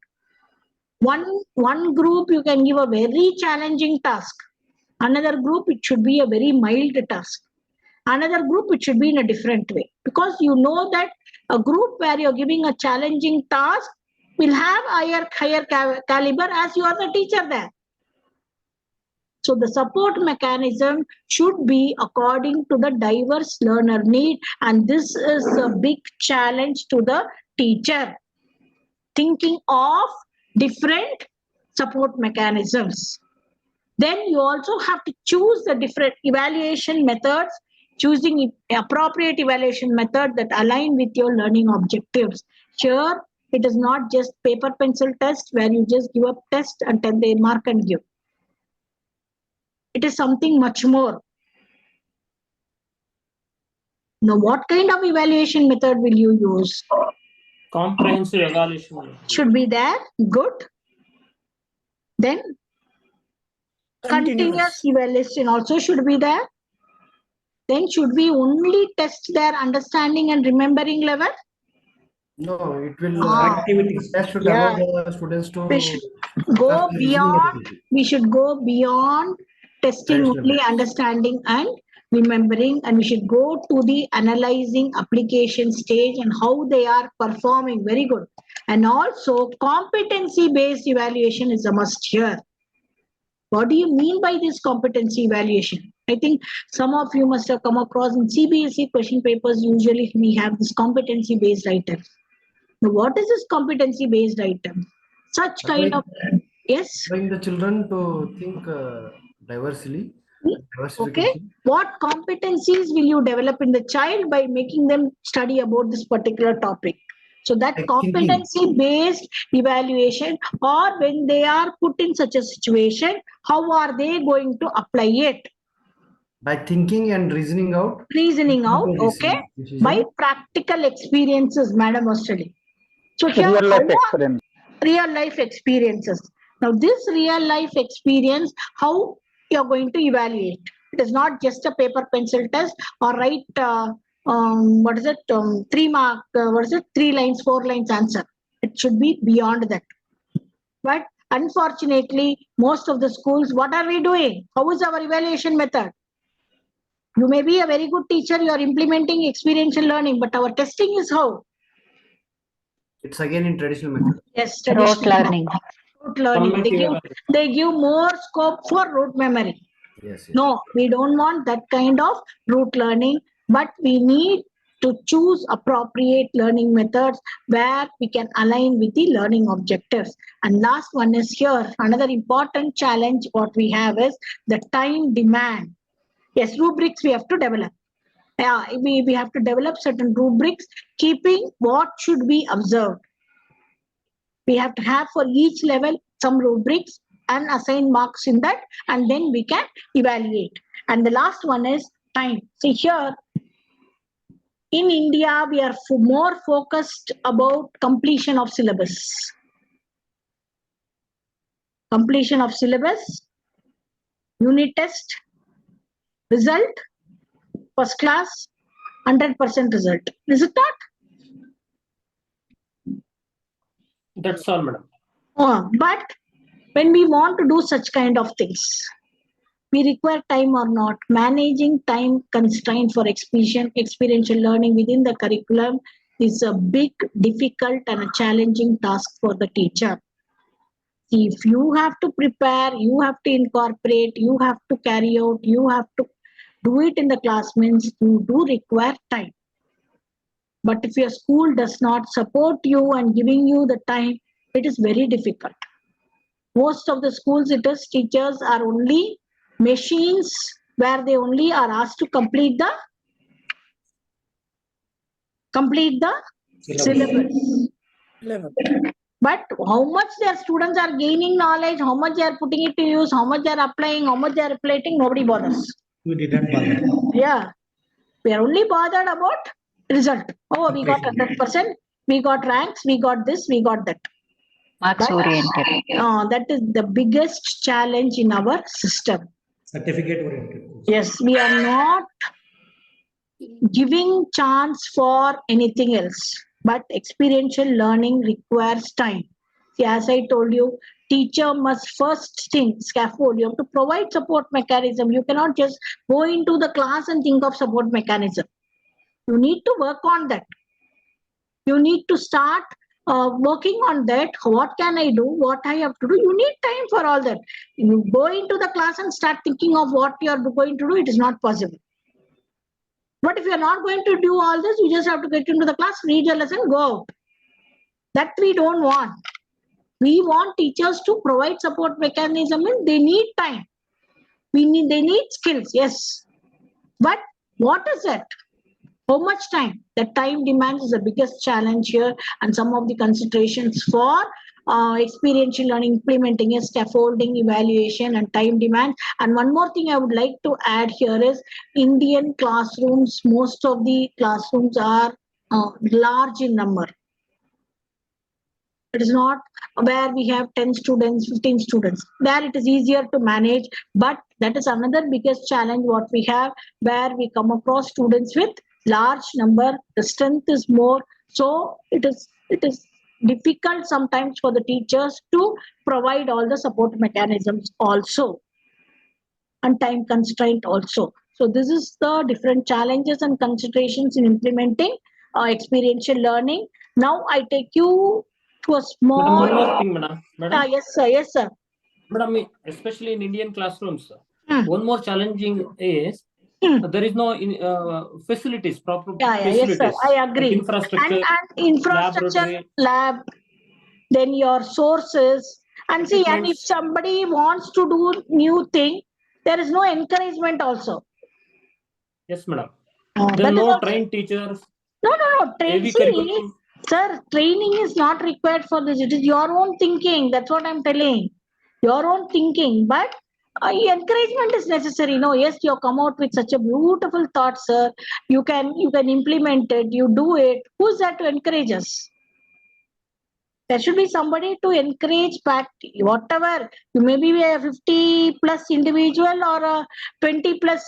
One group you can give a very challenging task. Another group it should be a very mild task. Another group it should be in a different way. Because you know that a group where you're giving a challenging task will have higher caliber as you are the teacher there. So the support mechanism should be according to the diverse learner need, and this is a big challenge to the teacher. Thinking of different support mechanisms. Then you also have to choose the different evaluation methods, choosing appropriate evaluation method that align with your learning objectives. Here, it is not just paper pencil test where you just give a test and then they mark and give. It is something much more. Now, what kind of evaluation method will you use? Comprehensive evaluation. Should be there. Good. Then, continuous evaluation also should be there. Then, should we only test their understanding and remembering level? No, it will activities. That should allow the students to. We should go beyond. We should go beyond testing only understanding and remembering, and we should go to the analyzing application stage and how they are performing. Very good. And also competency based evaluation is a must here. What do you mean by this competency evaluation? I think some of you must have come across in CBSE question papers. Usually we have this competency based item. Now, what is this competency based item? Such kind of, yes. Trying the children to think diversely. Okay. What competencies will you develop in the child by making them study about this particular topic? So that competency based evaluation, or when they are put in such a situation, how are they going to apply it? By thinking and reasoning out. Reasoning out, okay. By practical experiences, Madam was telling. So here, real life experience. Real life experiences. Now this real life experience, how you are going to evaluate? It is not just a paper pencil test or write 3 mark, 3 lines, 4 lines answer. It should be beyond that. But unfortunately, most of the schools, what are we doing? How is our evaluation method? You may be a very good teacher, you are implementing experiential learning, but our testing is how? It's again in traditional method. Yes, traditional learning. rote learning. They give more scope for rote memory. Yes. No, we don't want that kind of rote learning, but we need to choose appropriate learning methods where we can align with the learning objectives. And last one is here, another important challenge what we have is the time demand. Yes, rubrics we have to develop. Yeah, we have to develop certain rubrics, keeping what should be observed. We have to have for each level some rubrics and assign marks in that, and then we can evaluate. And the last one is time. See here, in India, we are more focused about completion of syllabus. Completion of syllabus, unit test, result, first class, 100% result. Is it not? That's all, madam. But when we want to do such kind of things, we require time or not. Managing time constraint for experiential learning within the curriculum is a big, difficult and a challenging task for the teacher. If you have to prepare, you have to incorporate, you have to carry out, you have to do it in the class, means you do require time. But if your school does not support you and giving you the time, it is very difficult. Most of the schools, it is teachers are only machines where they only are asked to complete the syllabus. But how much their students are gaining knowledge, how much they are putting it to use, how much they are applying, how much they are reflecting, nobody bothers. We didn't bother. Yeah. We are only bothered about result. Oh, we got 100%, we got ranks, we got this, we got that. Marks oriented. That is the biggest challenge in our system. Certificate oriented. Yes, we are not giving chance for anything else, but experiential learning requires time. See, as I told you, teacher must first think scaffold. You have to provide support mechanism. You cannot just go into the class and think of support mechanism. You need to work on that. You need to start working on that. What can I do? What I have to do? You need time for all that. You go into the class and start thinking of what you are going to do. It is not possible. But if you are not going to do all this, you just have to get into the class, read your lesson, go out. That we don't want. We want teachers to provide support mechanism, and they need time. They need skills, yes. But what is it? How much time? The time demands is the biggest challenge here, and some of the considerations for experiential learning implementing is scaffolding, evaluation, and time demand. And one more thing I would like to add here is Indian classrooms. Most of the classrooms are large in number. It is not where we have 10 students, 15 students. There it is easier to manage, but that is another biggest challenge what we have, where we come across students with large number, the strength is more. So it is difficult sometimes for the teachers to provide all the support mechanisms also, and time constraint also. So this is the different challenges and considerations in implementing experiential learning. Now I take you to a small. Madam, one more thing, madam. Yes, sir. Yes, sir. Madam, especially in Indian classrooms, One more challenging is there is no facilities, proper Yes, sir. facilities. I agree. Like infrastructure, and infrastructure, laboratory. lab, then your sources. And see, and if Equipments. somebody wants to do new thing, there is no encouragement also. Yes, madam. That There are is no also- trained teachers. No. Heavy See, curriculum. sir, training is not required for this. It is your own thinking. That's what I'm telling. Your own thinking. But encouragement is necessary. No, yes, you come out with such a beautiful thought, sir. You can implement it. You do it. Who's that to encourage us? There should be somebody to encourage back whatever. You may be a 50 plus individual or a 20 plus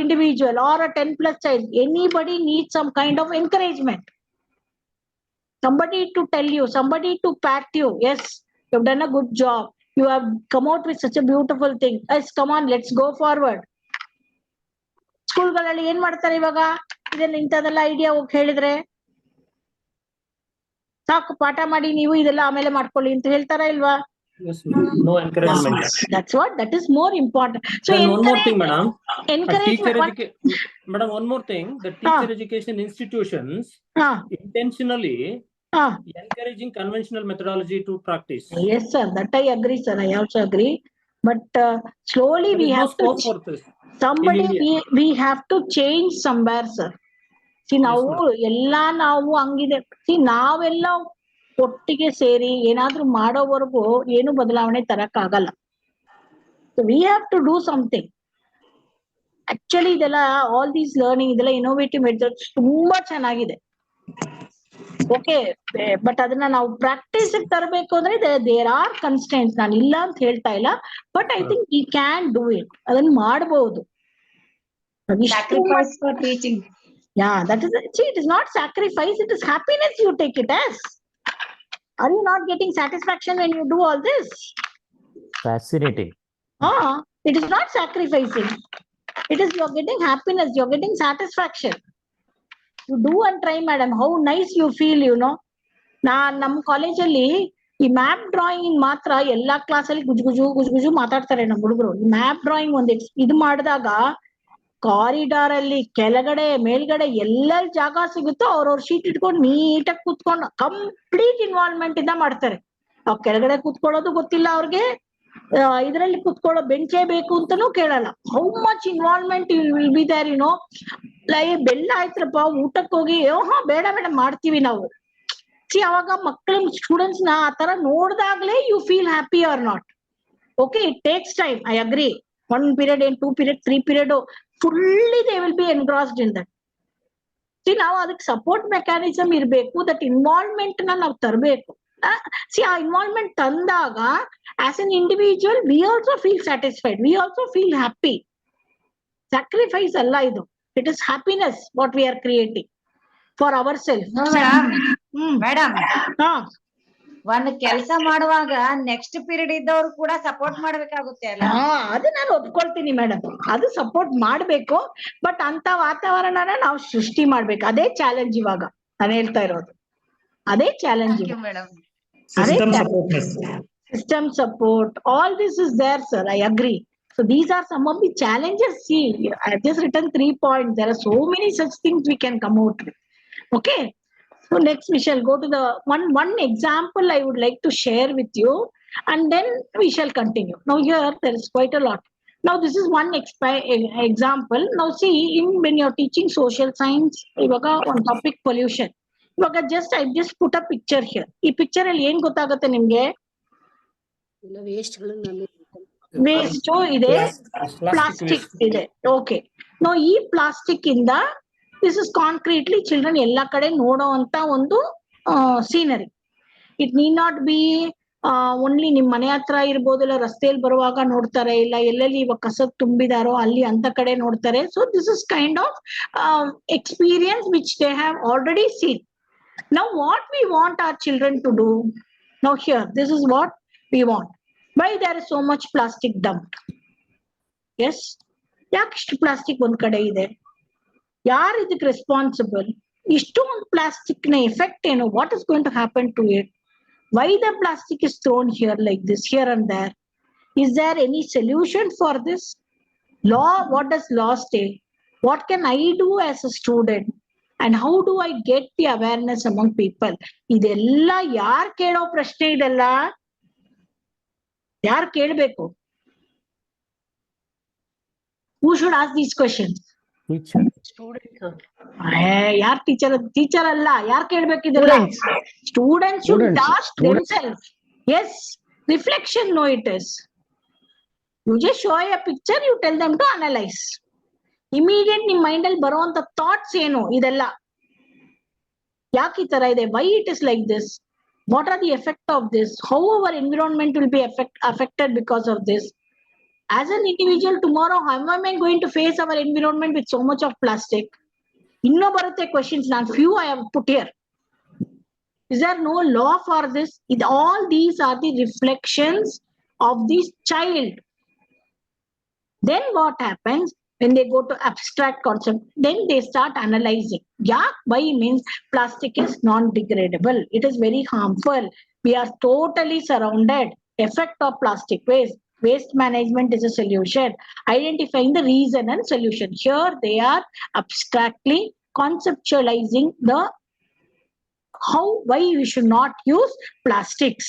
individual or a 10 plus child. Anybody needs some kind of encouragement. Somebody to tell you, somebody to pat you. Yes, you've done a good job. You have come out with such a beautiful thing. Yes, come on, let's go forward. ಸ್ಕೂಲ್ಗಳಲ್ಲಿ ಏನ್ ಮಾಡ್ತಾರೆ ಇವಾಗ? ಇದೆಲ್ಲ ಇಂಥದೆಲ್ಲ idea ಹೋಗಿ ಹೇಳಿದ್ರೆ ಸಾಕು, ಪಾಠ ಮಾಡಿ ನೀವು ಇದೆಲ್ಲ ಆಮೇಲೆ ಮಾಡ್ಕೊಳ್ಳಿ ಅಂತ ಹೇಳ್ತಾರಾ ಇಲ್ವಾ? Yes, no encouragement. That's what, that is more important. So Then one more thing, madam. Encouragement. Madam, one more thing. The teacher education institutions intentionally encouraging conventional methodology to practice. Yes, sir. That I agree, sir. I also agree. But slowly we have to. Somebody we have to change somewhere, sir. See, ನಾವು ಎಲ್ಲ ನಾವು ಹಂಗಿದೆ. See, ನಾವೆಲ್ಲ ಒಟ್ಟಿಗೆ ಸೇರಿ ಏನಾದ್ರೂ ಮಾಡೋವರೆಗೂ ಏನು ಬದಲಾವಣೆ ತರಕ್ಕಾಗಲ್ಲ. So we have to do something. Actually, ಇದೆಲ್ಲ all these learning, ಇದೆಲ್ಲ innovative methods ತುಂಬಾ ಚೆನ್ನಾಗಿದೆ. ಓಕೆ, ಬಟ್ ಅದನ್ನ ನಾವು ಪ್ರಾಕ್ಟೀಸ್ ತರಬೇಕು ಅಂದ್ರೆ ದೇರ್ ಆರ್ ಕನ್ಸ್ಟೆಂಟ್ಸ್. ನಾನು ಇಲ್ಲ ಅಂತ ಹೇಳ್ತಾ ಇಲ್ಲ, but I think we can do it. ಅದನ್ನ ಮಾಡಬಹುದು. Sacrifice for teaching. Yeah, that is, see, it is not sacrifice, it is happiness you take it as. Are you not getting satisfaction when you do all this? Fascinating. It is not sacrificing. It is, you're getting happiness, you're getting satisfaction. You do and try, madam. How nice you feel, you know. ನಮ್ಮ ಕಾಲೇಜಲ್ಲಿ ಈ map drawing ಮಾತ್ರ ಎಲ್ಲಾ ಕ್ಲಾಸಲ್ಲಿ ಗುಜುಗುಜು ಮಾತಾಡ್ತಾರೆ ನಮ್ಮ ಹುಡುಗರು. ಈ ಮ್ಯಾಪ್ ಡ್ರಾಯಿಂಗ್ ಒಂದು ಇದು ಮಾಡಿದಾಗ ಕಾರಿಡಾರ್ ಅಲ್ಲಿ ಕೆಳಗಡೆ ಮೇಲ್ಗಡೆ ಎಲ್ಲೆಲ್ಲಿ ಜಾಗ ಸಿಗುತ್ತೋ ಅವ್ರವ್ರ ಶೀಟ್ ಇಟ್ಕೊಂಡು ನೀಟಾಗಿ ಕೂತ್ಕೊಂಡು ಕಂಪ್ಲೀಟ್ ಇನ್ವಾಲ್ವ್ಮೆಂಟ್ ಇಂದ ಮಾಡ್ತಾರೆ. ಕೆಳಗಡೆ ಕೂತ್ಕೊಳ್ಳೋದು ಗೊತ್ತಿಲ್ಲ ಅವ್ರಿಗೆ, ಇದರಲ್ಲಿ ಕೂತ್ಕೊಳ್ಳೋ ಬೆಂಚೇ ಬೇಕು ಅಂತಾನೂ ಕೇಳಲ್ಲ. How much involvement will be there, you know. ಬೆಲ್ಲ ಆಯ್ತ್ರಪ್ಪ, ಊಟಕ್ಕೆ ಹೋಗಿ ಬೇಡ ಮಾಡ್ತೀವಿ ನಾವು. ಸಿ, ಅವಾಗ ಮಕ್ಕಳ ಸ್ಟೂಡೆಂಟ್ಸ್ ನ ಆ ತರ ನೋಡ್ದಾಗ್ಲೇ you feel happy or not. Okay, it takes time, I agree. 1 period and 2 period 3 period fully they will be engrossed in that. See, ನಾವು ಅದಕ್ಕೆ ಸಪೋರ್ಟ್ ಮೆಕ್ಯಾನಿಸಮ್ ಇರಬೇಕು. ದಟ್ ಇನ್ವಾಲ್ವ್ಮೆಂಟ್ ನಾವು ತರಬೇಕು. See, ಆ ಇನ್ವಾಲ್ವ್ಮೆಂಟ್ ತಂದಾಗ as an individual we also feel satisfied, we also feel happy. Sacrifice ಅಲ್ಲ ಇದು, it is happiness what we are creating for our self. Madam, ಒಂದ್ ಕೆಲಸ ಮಾಡುವಾಗ ನೆಕ್ಸ್ಟ್ ಪೀರಿಯಡ್ ಇದ್ದವ್ರು ಕೂಡ ಸಪೋರ್ಟ್ ಮಾಡ್ಬೇಕಾಗುತ್ತೆ ಅಲ್ಲ? ಅದು ನಾನು ಒಪ್ಕೊಳ್ತೀನಿ ಮೇಡಮ್, ಅದು ಸಪೋರ್ಟ್ ಮಾಡ್ಬೇಕು. ಬಟ್ ಅಂತ ವಾತಾವರಣನ ನಾವು ಸೃಷ್ಟಿ ಮಾಡ್ಬೇಕು. ಅದೇ ಚಾಲೆಂಜ್ ಇವಾಗ ನಾನು ಹೇಳ್ತಾ ಇರೋದು. ಅದೇ challenge madam. System support, all this is there, sir. I agree. So these are some of the challenges. See, I have just written 3 points. There are so many such things we can come out with. Okay. So next we shall go to the one example I would like to share with you, and then we shall continue. Now here there is quite a lot. Now this is one example. Now see, when you're teaching social science, ivaga on topic pollution. Ivaga I just put a picture here. Ee picture alli ಏನು ಗೊತ್ತಾಗುತ್ತೆ ನಿಮಗೆ? Waste ಇದೆ, plastic ಇದೆ. Okay, ನಾವು ಈ plastic ಇಂದ this is ಕಾಂಕ್ರೀಟ್ಲಿ children ಎಲ್ಲಾ ಕಡೆ ನೋಡೋ ಅಂತ ಒಂದು scenery. It need not be only ನಿಮ್ ಮನೆ ಹತ್ರ ಇರ್ಬೋದು, ಇಲ್ಲ ರಸ್ತೆಯಲ್ಲಿ ಬರುವಾಗ ನೋಡ್ತಾರೆ, ಇಲ್ಲ ಎಲ್ಲೆಲ್ಲಿ ಇವಾಗ ಕಸದ್ ತುಂಬಿದಾರೋ ಅಲ್ಲಿ ಅಂತ ಕಡೆ ನೋಡ್ತಾರೆ. So this is kind of experience which they have already scene. Now what we want our children to do, now here this is what we want. Why there is so much plastic dumped? Yes, yakಷ್ಟು plastic ಒಂದ್ ಕಡೆ ಇದೆ, ಯಾರು ಇದಕ್ಕೆ responsible? ಇಷ್ಟೊಂದು plastic ನ effect ಏನು? What is going to happen to it? Why the plastic is thrown here like this, here and there? Is there any solution for this? Law, what does law say? What can I do as a student? And how do I get the awareness among people? ಇದೆಲ್ಲ ಯಾರ್ ಕೇಳೋ ಪ್ರಶ್ನೆ ಇದೆಲ್ಲ? ಯಾರ್ ಕೇಳಬೇಕು? Who should ask these questions? Teacher. ಯಾರ್ teacher? Teacher ಅಲ್ಲ, ಯಾರ್ ಕೇಳ್ಬೇಕಿದೆಲ್ಲ? Students should ask themselves. Yes, reflection, no it is. You just show a picture, you tell them to analyze. Immediate ನಿಮ್ಮ ಮೈಂಡ್ ಅಲ್ಲಿ ಬರುವಂತ ಥಾಟ್ಸ್ ಏನು ಇದೆಲ್ಲ? ಯಾಕೆ ಈ ತರ ಇದೆ? Why it is like this? What are the effect of this? How our environment will be affected because of this? As an individual tomorrow, how am I going to face our environment with so much of plastic? Inno barutte questions, not few I have put here. Is there no law for this? All these are the reflections of this child. Then what happens when they go to abstract concept? Then they start analyzing. Yeah, why means plastic is non-degradable. It is very harmful. We are totally surrounded. Effect of plastic waste. Waste management is a solution. Identifying the reason and solution. Here they are abstractly conceptualizing the why we should not use plastics.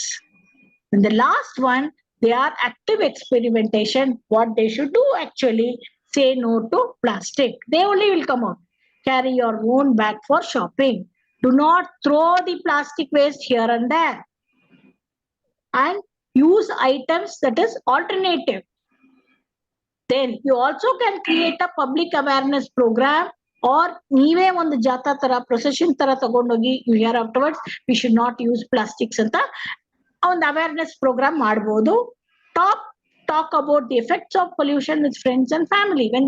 And the last one, they are active experimentation. What they should do actually, say no to plastic. They only will come out. Carry your own bag for shopping. Do not throw the plastic waste here and there. And use items that is alternative. Then you also can create a public awareness program, or ನೀವೇ ಒಂದು ಜಾಥಾ ತರ procession ತರ ತಗೊಂಡೋಗಿ you hear afterwards we should not use plastics ಅಂತ ಒಂದು awareness program ಮಾಡಬಹುದು. Talk about the effects of pollution with friends and family. When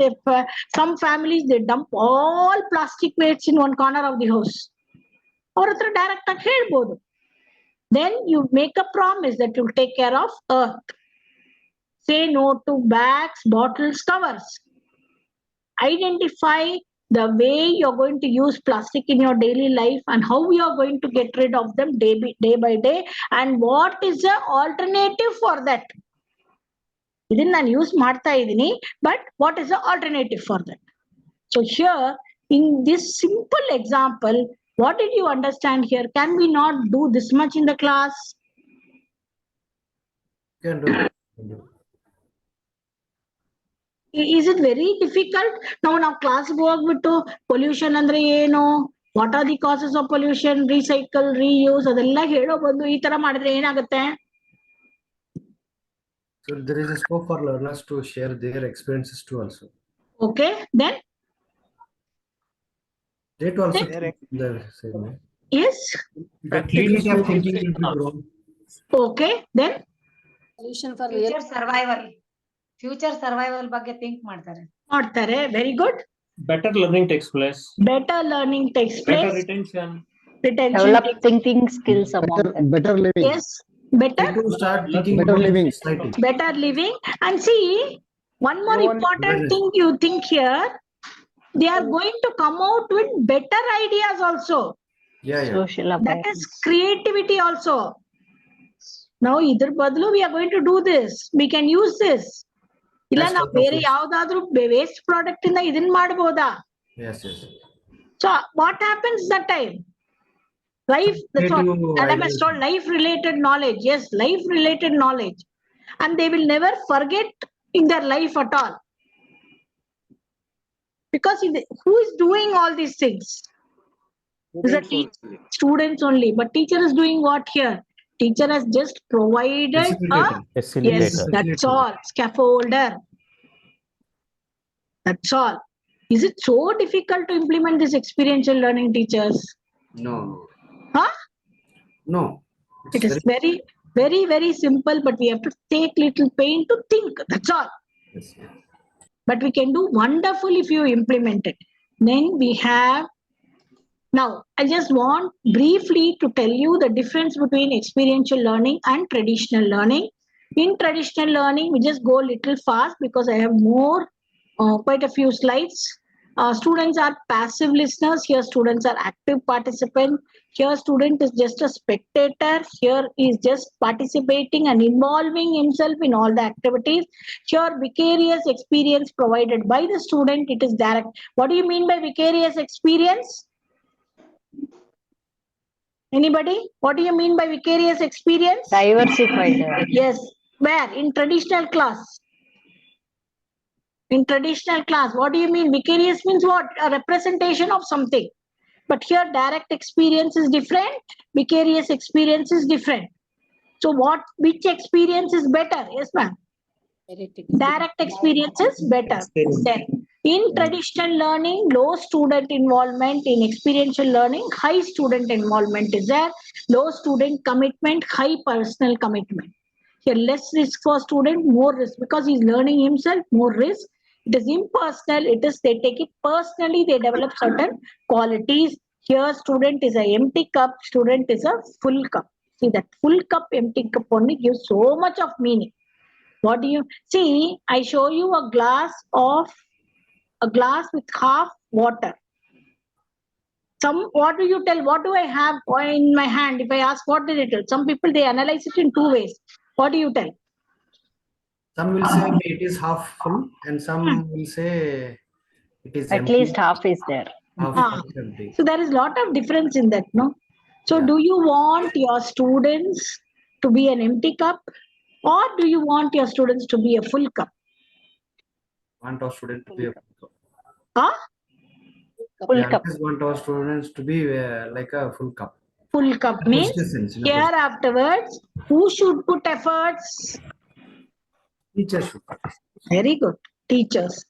some families they dump all plastic waste in one corner of the house. ಅವ್ರ ಹತ್ರ direct ಆಗಿ ಹೇಳ್ಬೋದು. Then you make a promise that you'll take care of earth. Say no to bags, bottles, covers. Identify the way you're going to use plastic in your daily life and how you're going to get rid of them day by day, and what is the alternative for that. Idin nan use ಮಾಡ್ತಾ ಇದೀನಿ, but what is the alternative for that? So here in this simple example, what did you understand here? Can we not do this much in the class? Can do. Is it very difficult? Now class ಹೋಗ್ಬಿಟ್ಟು pollution ಅಂದ್ರೆ ಏನು, what are the causes of pollution, recycle, reuse ಅದೆಲ್ಲ ಹೇಳೋ ಬಂದು ಈ ತರ ಮಾಡಿದ್ರೆ ಏನಾಗುತ್ತೆ? So there is a scope for learners to share their experiences too also. Okay, then? They too also think the same way. Yes. Creativity of thinking will be grown. Okay, then? Solution for future survival. Future survival ಬಗ್ಗೆ think ಮಾಡ್ತಾರೆ. Very good. Better learning takes place. Better learning takes place. Better retention. Develop thinking skills among them. Better living. Yes, better. To start thinking Better about living. society. Better living. And see, one more important thing you think here, they are going to come out with better ideas also. Yeah. Social That awareness. is creativity also. Now idr badlu we are going to do this. We can use this. ಇಲ್ಲ ನಾವು ಬೇರೆ ಯಾವ್ದಾದ್ರು waste product ಇಂದ ಇದನ್ ಮಾಡಬಹುದಾ? Yes. So what happens that time? Life, that's what Adam has told, life related knowledge. Yes, life related knowledge. And they will never forget in their life at all. Because who is doing all these things? Students only. But teacher is doing what here? Teacher has just provided Facilitator. Yes, that's all. Scaffolder. That's all. Is it so difficult to implement this experiential learning, teachers? No. Huh? No. It is very, very, very simple, but we have to take little pain to think. That's all. Yes. But we can do wonderful if you implement it. Then we have. Now, I just want briefly to tell you the difference between experiential learning and traditional learning. In traditional learning, we just go a little fast because I have quite a few slides. Students are passive listeners. Here students are active participants. Here student is just a spectator. Here is just participating and involving himself in all the activities. Here vicarious experience provided by the student. It is direct. What do you mean by vicarious experience? Anybody? What do you mean by vicarious experience? Diversified. Yes. Where? In traditional class. In traditional class, what do you mean? Vicarious means what? A representation of something. But here direct experience is different. Vicarious experience is different. So which experience is better? Yes, ma'am. Direct experience is better. Then in traditional learning, low student involvement. In experiential learning, high student involvement is there. Low student commitment, high personal commitment. Here less risk for student, more risk because he's learning himself, more risk. It is impersonal. It is they take it personally. They develop certain qualities. Here student is a empty cup. Student is a full cup. See that full cup, empty cup only gives so much of meaning. What do you see? I show you a glass with half water. What do you tell? What do I have in my hand? If I ask, what did it tell? Some people they analyze it in two ways. What do you tell? Some will say it is half full, and some will say it is At empty. least half is there. Half is empty. So there is a lot of difference in that, no? So do you want your students to be an empty cup, or do you want your students to be a full cup? Want our student to be a full cup. Huh? Full cup. Want our students to be like a full cup. Full cup means here afterwards, who should put efforts? Teachers should. Very good. Teachers.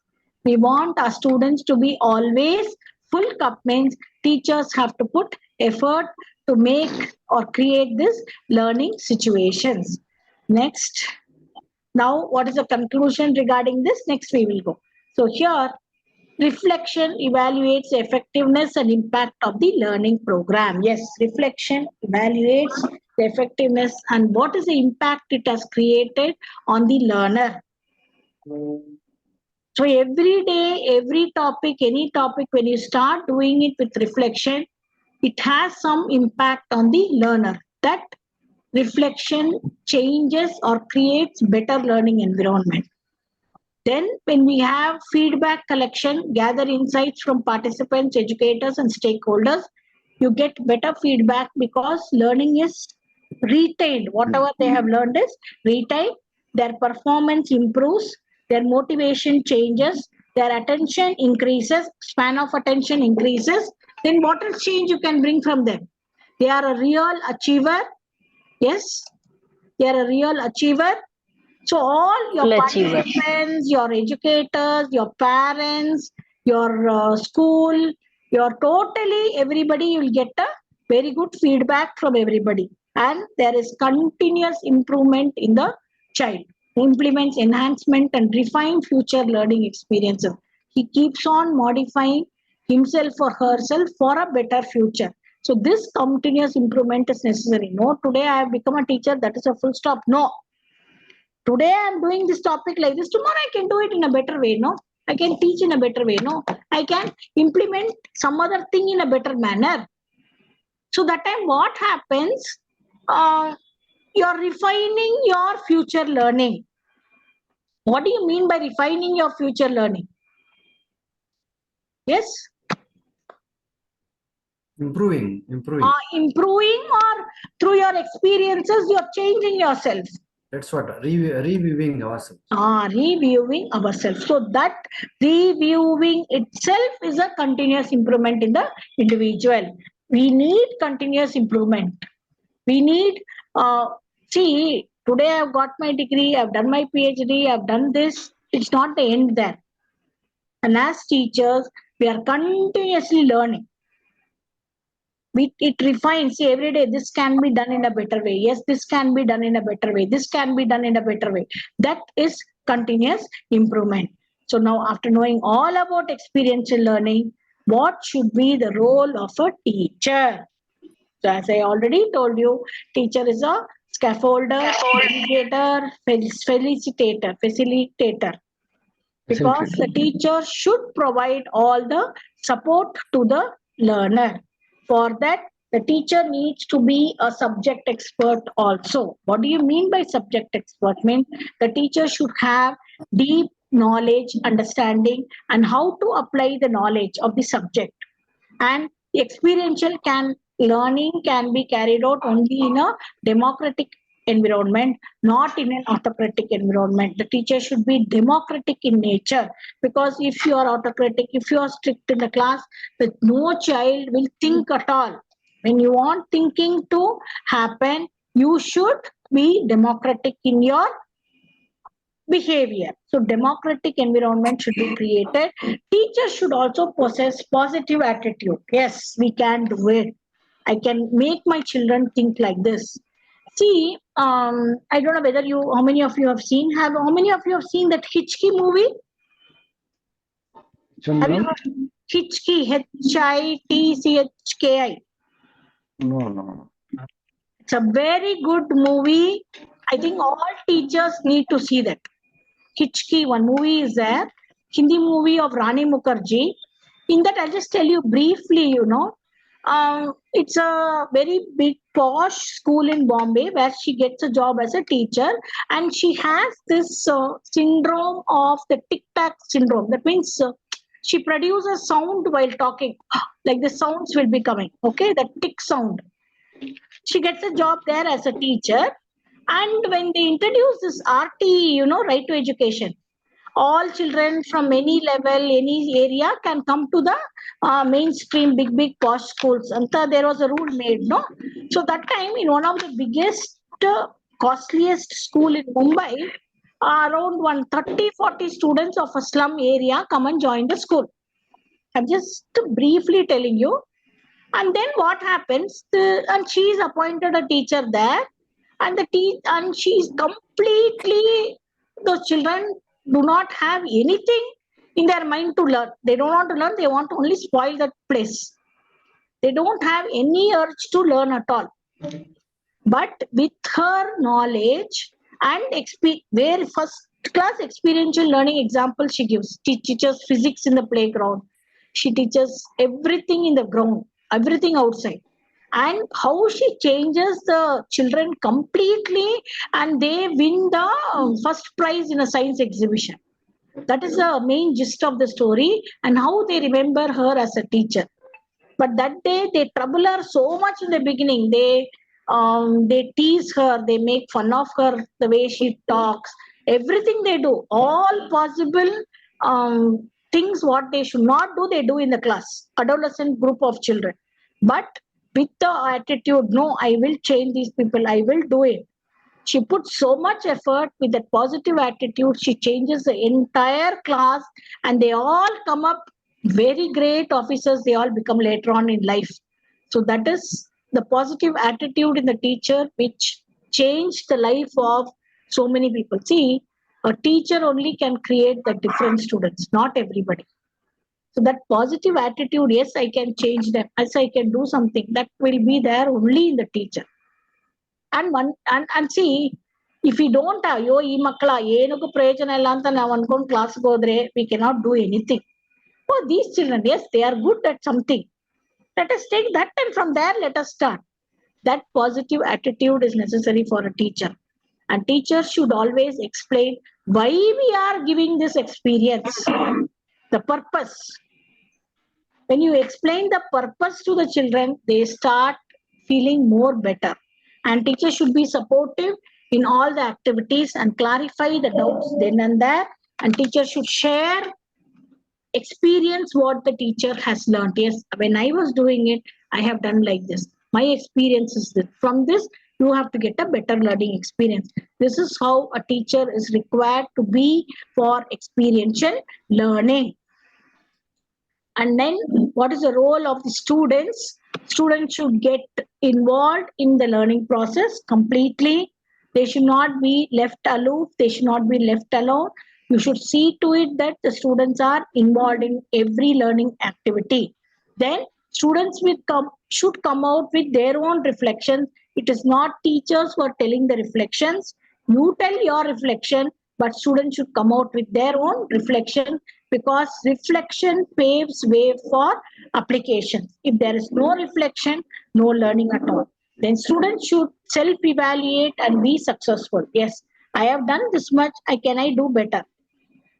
We want our students to be always full cup means teachers have to put effort to make or create this learning situations. Next. Now, what is the conclusion regarding this? Next we will go. So here, reflection evaluates the effectiveness and impact of the learning program. Yes, reflection evaluates the effectiveness and what is the impact it has created on the learner. So every day, every topic, any topic, when you start doing it with reflection, it has some impact on the learner. That reflection changes or creates better learning environment. Then when we have feedback collection, gather insights from participants, educators and stakeholders, you get better feedback because learning is retained. Whatever they have learned is retained. Their performance improves, their motivation changes, their attention increases, span of attention increases. Then what is change you can bring from them? They are a real achiever. Yes, they are a real achiever. So all your participants, your educators, your parents, your school, your totally everybody, you will get a very good feedback from everybody. And there is continuous improvement in the child. Implements enhancement and refine future learning experiences. He keeps on modifying himself or herself for a better future. So this continuous improvement is necessary. No, today I have become a teacher, that is a full stop. No. Today I am doing this topic like this. Tomorrow I can do it in a better way. No, I can teach in a better way. No, I can implement some other thing in a better manner. So that time what happens? You're refining your future learning. What do you mean by refining your future learning? Yes? Improving. Improving, or through your experiences, you're changing yourself. That's what, reviewing ourselves. Reviewing ourselves. So that reviewing itself is a continuous improvement in the individual. We need continuous improvement. We need, see, today I've got my degree, I've done my PhD, I've done this. It's not the end there. And as teachers, we are continuously learning. It refines every day. This can be done in a better way. Yes, this can be done in a better way. This can be done in a better way. That is continuous improvement. So now, after knowing all about experiential learning, what should be the role of a teacher? So as I already told you, teacher is a scaffolder, educator, facilitator. because the teacher should provide all the support to the learner. For that, the teacher needs to be a subject expert also. What do you mean by subject expert? Mean the teacher should have deep knowledge, understanding, and how to apply the knowledge of the subject. And the experiential learning can be carried out only in a democratic environment, not in an autocratic environment. The teacher should be democratic in nature, because if you are autocratic, if you are strict in the class, no child will think at all. When you want thinking to happen, you should be democratic in your behavior. So democratic environment should be created. Teachers should also possess positive attitude. Yes, we can do it. I can make my children think like this. See, I don't know whether how many of you have seen that Hitchki movie? Have you heard? Hitchki, Hitchki. No. It's a very good movie. I think all teachers need to see that. Hitchki, one movie is there, Hindi movie of Rani Mukherjee. In that, I'll just tell you briefly, it's a very big posh school in Bombay where she gets a job as a teacher, and she has this syndrome of the tic-tac syndrome. That means she produces sound while talking, like the sounds will be coming, okay, the tick sound. She gets a job there as a teacher. And when they introduce this RT, right to education, all children from any level, any area can come to the mainstream big posh schools. And there was a rule made, no? So that time in one of the biggest, costliest school in Mumbai, around 30-40 students of a slum area come and join the school. I'm just briefly telling you. And then what happens? And she is appointed a teacher there. And she is completely, those children do not have anything in their mind to learn. They don't want to learn. They want to only spoil that place. They don't have any urge to learn at all. But with her knowledge and where first class experiential learning example she gives. She teaches physics in the playground. She teaches everything in the ground, everything outside. And how she changes the children completely, and they win the first prize in a science exhibition. That is the main gist of the story, and how they remember her as a teacher. But that day they trouble her so much in the beginning. They tease her, they make fun of her, the way she talks, everything they do, all possible things what they should not do, they do in the class, adolescent group of children. But with the attitude, no, I will change these people, I will do it. She puts so much effort with that positive attitude. She changes the entire class, and they all come up very great officers. They all become later on in life. So that is the positive attitude in the teacher, which changed the life of so many people. See, a teacher only can create the different students, not everybody. So that positive attitude, yes, I can change them, yes, I can do something, that will be there only in the teacher. And see, if we don't have class we cannot do anything. Oh, these children, yes, they are good at something. Let us take that, and from there let us start. That positive attitude is necessary for a teacher. And teachers should always explain why we are giving this experience, the purpose. When you explain the purpose to the children, they start feeling more better. And teachers should be supportive in all the activities and clarify the doubts then and there. And teachers should share experience what the teacher has learned. Yes, when I was doing it, I have done like this. My experience is this. From this, you have to get a better learning experience. This is how a teacher is required to be for experiential learning. And then what is the role of the students? Students should get involved in the learning process completely. They should not be left aloof. They should not be left alone. You should see to it that the students are involved in every learning activity. Then students should come out with their own reflections. It is not teachers who are telling the reflections. You tell your reflection, but students should come out with their own reflection, because reflection paves way for application. If there is no reflection, no learning at all. Then students should self-evaluate and be successful. Yes, I have done this much. Can I do better?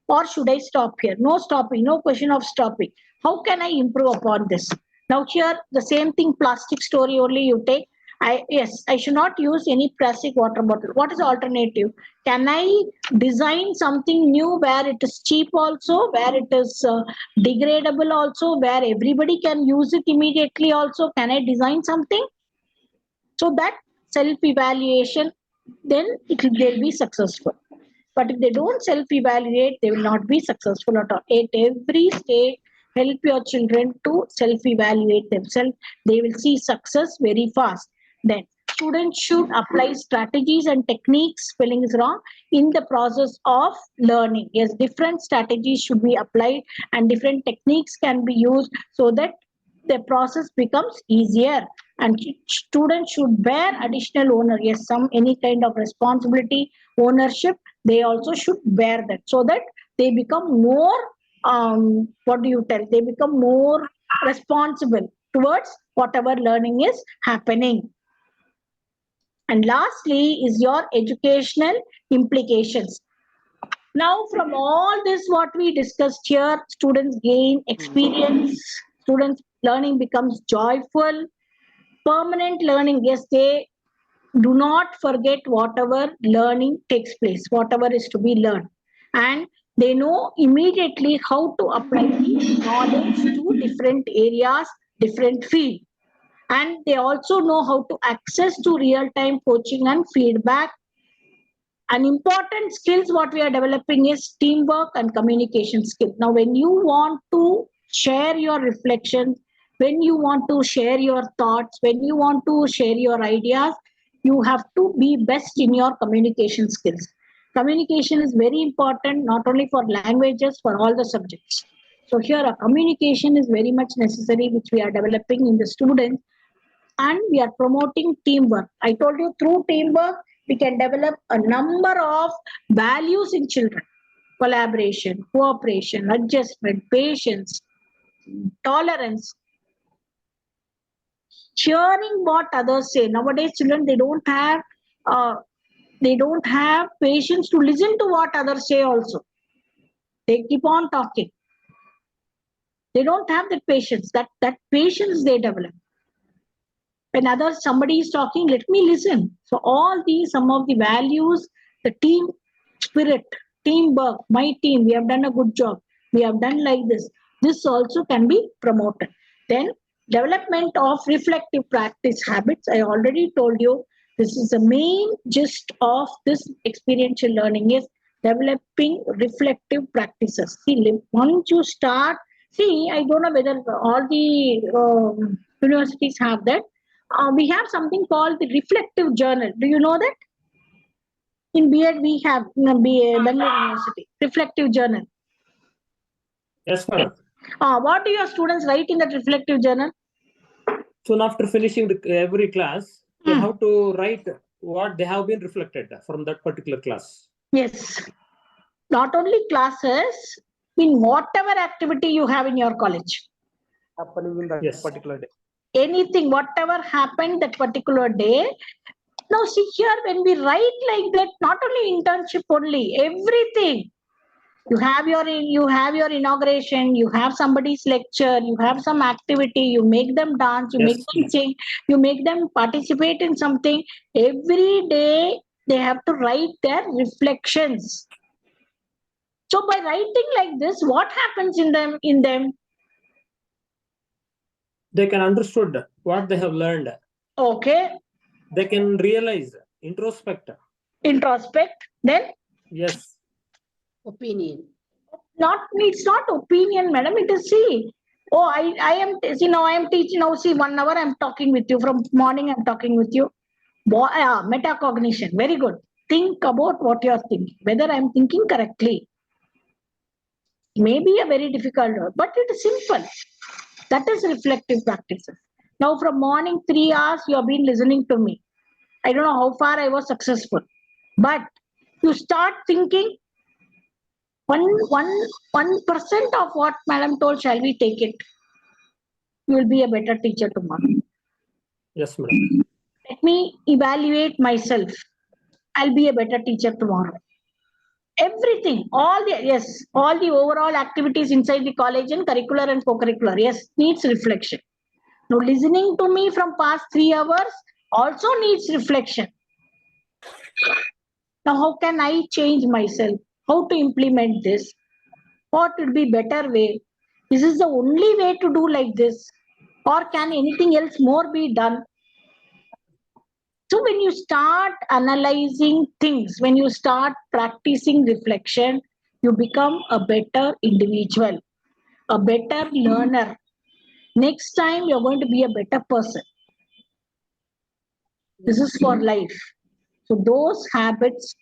Or should I stop here? No stopping, no question of stopping. How can I improve upon this? Now here, the same thing, plastic story only you take. I should not use any plastic water bottle. What is the alternative? Can I design something new where it is cheap also, where it is degradable also, where everybody can use it immediately also? Can I design something? So that self-evaluation, then they'll be successful. But if they don't self-evaluate, they will not be successful at all. At every stage, help your children to self-evaluate themselves. They will see success very fast. Then students should apply strategies and techniques, spelling is wrong, in the process of learning. Yes, different strategies should be applied and different techniques can be used so that the process becomes easier, and students should bear additional owner. Yes, any kind of responsibility, ownership, they also should bear that, so that they become more they become more responsible towards whatever learning is happening. And lastly is your educational implications. Now, from all this what we discussed here, students gain experience, students learning becomes joyful, permanent learning. Yes, they do not forget whatever learning takes place, whatever is to be learned, and they know immediately how to apply the knowledge to different areas, different field, and they also know how to access to real-time coaching and feedback. An important skills what we are developing is teamwork and communication skill. Now, when you want to share your reflections, when you want to share your thoughts, when you want to share your ideas, you have to be best in your communication skills. Communication is very important, not only for languages, for all the subjects. So here a communication is very much necessary, which we are developing in the students, and we are promoting teamwork. I told you through teamwork, we can develop a number of values in children: collaboration, cooperation, adjustment, patience, tolerance, hearing what others say. Nowadays, children, they don't have patience to listen to what others say also. They keep on talking. They don't have that patience. That patience they develop. When somebody is talking, let me listen. So all these, some of the values, the team spirit, teamwork, my team, we have done a good job. We have done like this. This also can be promoted. Then development of reflective practice habits. I already told you, this is the main gist of this experiential learning is developing reflective practices. See, once you start, I don't know whether all the universities have that. We have something called the reflective journal. Do you know that? In B.Ed, we have Bangalore University, reflective journal. Yes, madam. What do your students write in that reflective journal? Soon after finishing every class, they have to write what they have been reflected from that particular class. Yes. Not only classes, in whatever activity you have in your college. Happening in that particular day. Anything, whatever happened that particular day. Now see here, when we write like that, not only internship only, everything. You have your inauguration, you have somebody's lecture, you have some activity, you make them dance, you make them sing, you make them participate in something. Every day they have to write their reflections. So by writing like this, what happens in them? They can understood what they have learned. Okay. They can realize, introspect. Then? Yes. Opinion. It's not opinion, madam. It is I am teaching now. See, 1 hour I'm talking with you. From morning I'm talking with you. Metacognition. Very good. Think about what you are thinking. Whether I'm thinking correctly. Maybe a very difficult word, but it is simple. That is reflective practices. Now from morning 3 hours you have been listening to me. I don't know how far I was successful. But you start thinking, 1% of what Madam told, shall we take it? You will be a better teacher tomorrow. Yes, madam. Let me evaluate myself. I'll be a better teacher tomorrow. Everything, all the overall activities inside the college and curricular and co-curricular, yes, needs reflection. Now, listening to me from past 3 hours also needs reflection. Now, how can I change myself? How to implement this? What would be better way? This is the only way to do like this, or can anything else more be done? So when you start analyzing things, when you start practicing reflection, you become a better individual, a better learner. Next time you're going to be a better person. This is for life. So those habits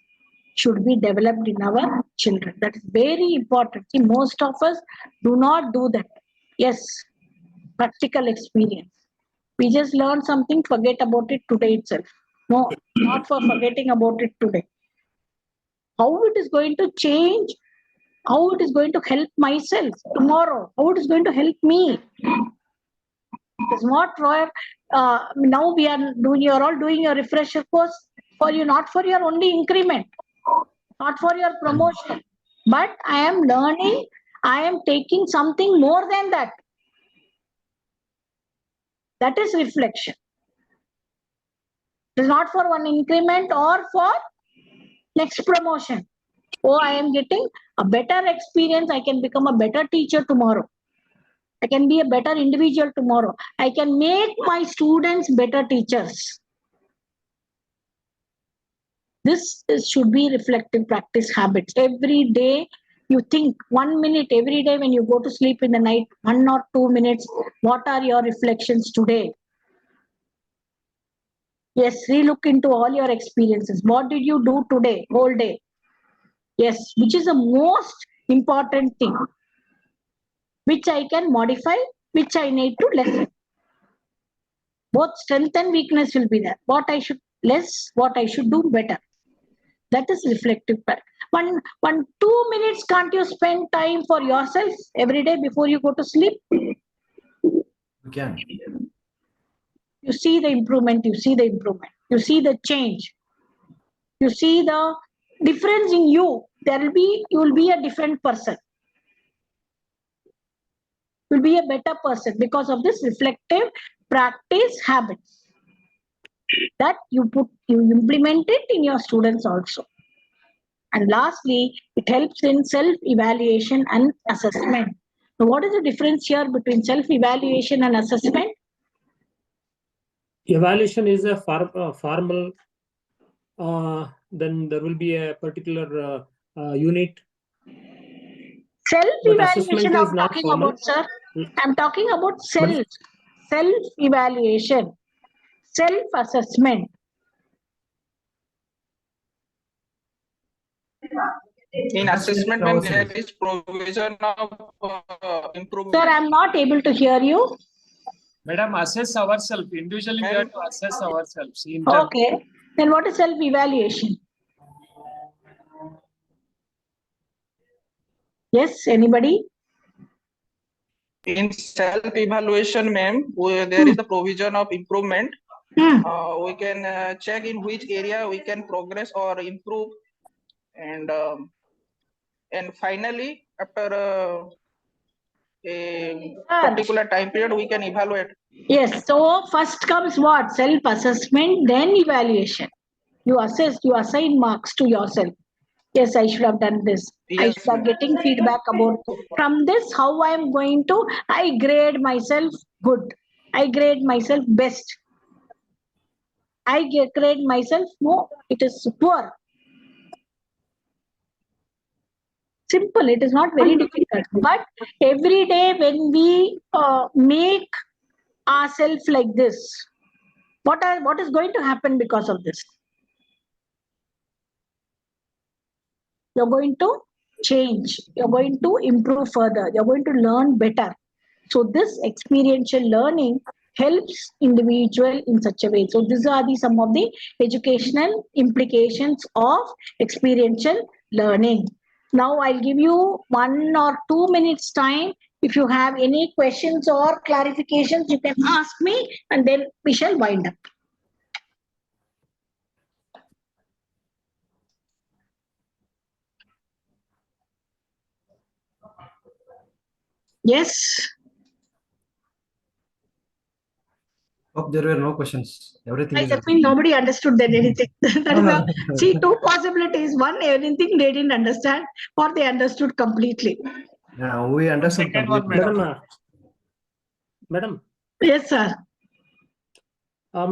should be developed in our children. That is very important. See, most of us do not do that. Yes, practical experience. We just learn something, forget about it today itself. No, not for forgetting about it today. How it is going to change, how it is going to help myself tomorrow, how it is going to help me. It's not for, now we are doing, you're all doing your refresher course for you, not for your only increment, not for your promotion, but I am learning, I am taking something more than that. That is reflection. It is not for one increment or for next promotion. Oh, I am getting a better experience. I can become a better teacher tomorrow. I can be a better individual tomorrow. I can make my students better teachers. This should be reflective practice habits. Every day you think 1 minute, every day when you go to sleep in the night, 1 or 2 minutes, what are your reflections today? Yes, relook into all your experiences. What did you do today, whole day? Yes, which is the most important thing, which I can modify, which I need to lessen. Both strength and weakness will be there. What I should less, what I should do better. That is reflective. 2 minutes can't you spend time for yourself every day before you go to sleep? You can. You see the improvement, you see the improvement, you see the change, you see the difference in you. You will be a different person. You will be a better person because of this reflective practice habits that you implement it in your students also. And lastly, it helps in self-evaluation and assessment. So what is the difference here between self-evaluation and assessment? Evaluation is a formal, then there will be a particular unit. Self-evaluation I'm talking about, sir. I'm talking about self-evaluation, self-assessment. In assessment, when there is provision of improvement. Sir, I'm not able to hear you. Madam, assess ourselves. Individually, we have to assess ourselves. Okay. Then what is self-evaluation? Yes, anybody? In self-evaluation, ma'am, there is the provision of improvement. We can check in which area we can progress or improve, and finally, after a particular time period, we can evaluate. Yes. So first comes what? Self-assessment, then evaluation. You assess, you assign marks to yourself. Yes, I should have done this. Yes, I should have getting feedback about from this how I am going to. I grade myself good. I grade myself best. I grade myself no. It is poor. Simple. It is not very difficult. But every day when we make ourselves like this, what is going to happen because of this? You're going to change. You're going to improve further. You're going to learn better. So this experiential learning helps individual in such a way. So these are some of the educational implications of experiential learning. Now I'll give you 1 or 2 minutes time. If you have any questions or clarifications, you can ask me and then we shall wind up. Yes. Hope there were no questions. Everything is. That means nobody understood that anything. That is see, two possibilities. One, anything they didn't understand, or they understood completely. Yeah, we understood completely. Madam. Yes, sir.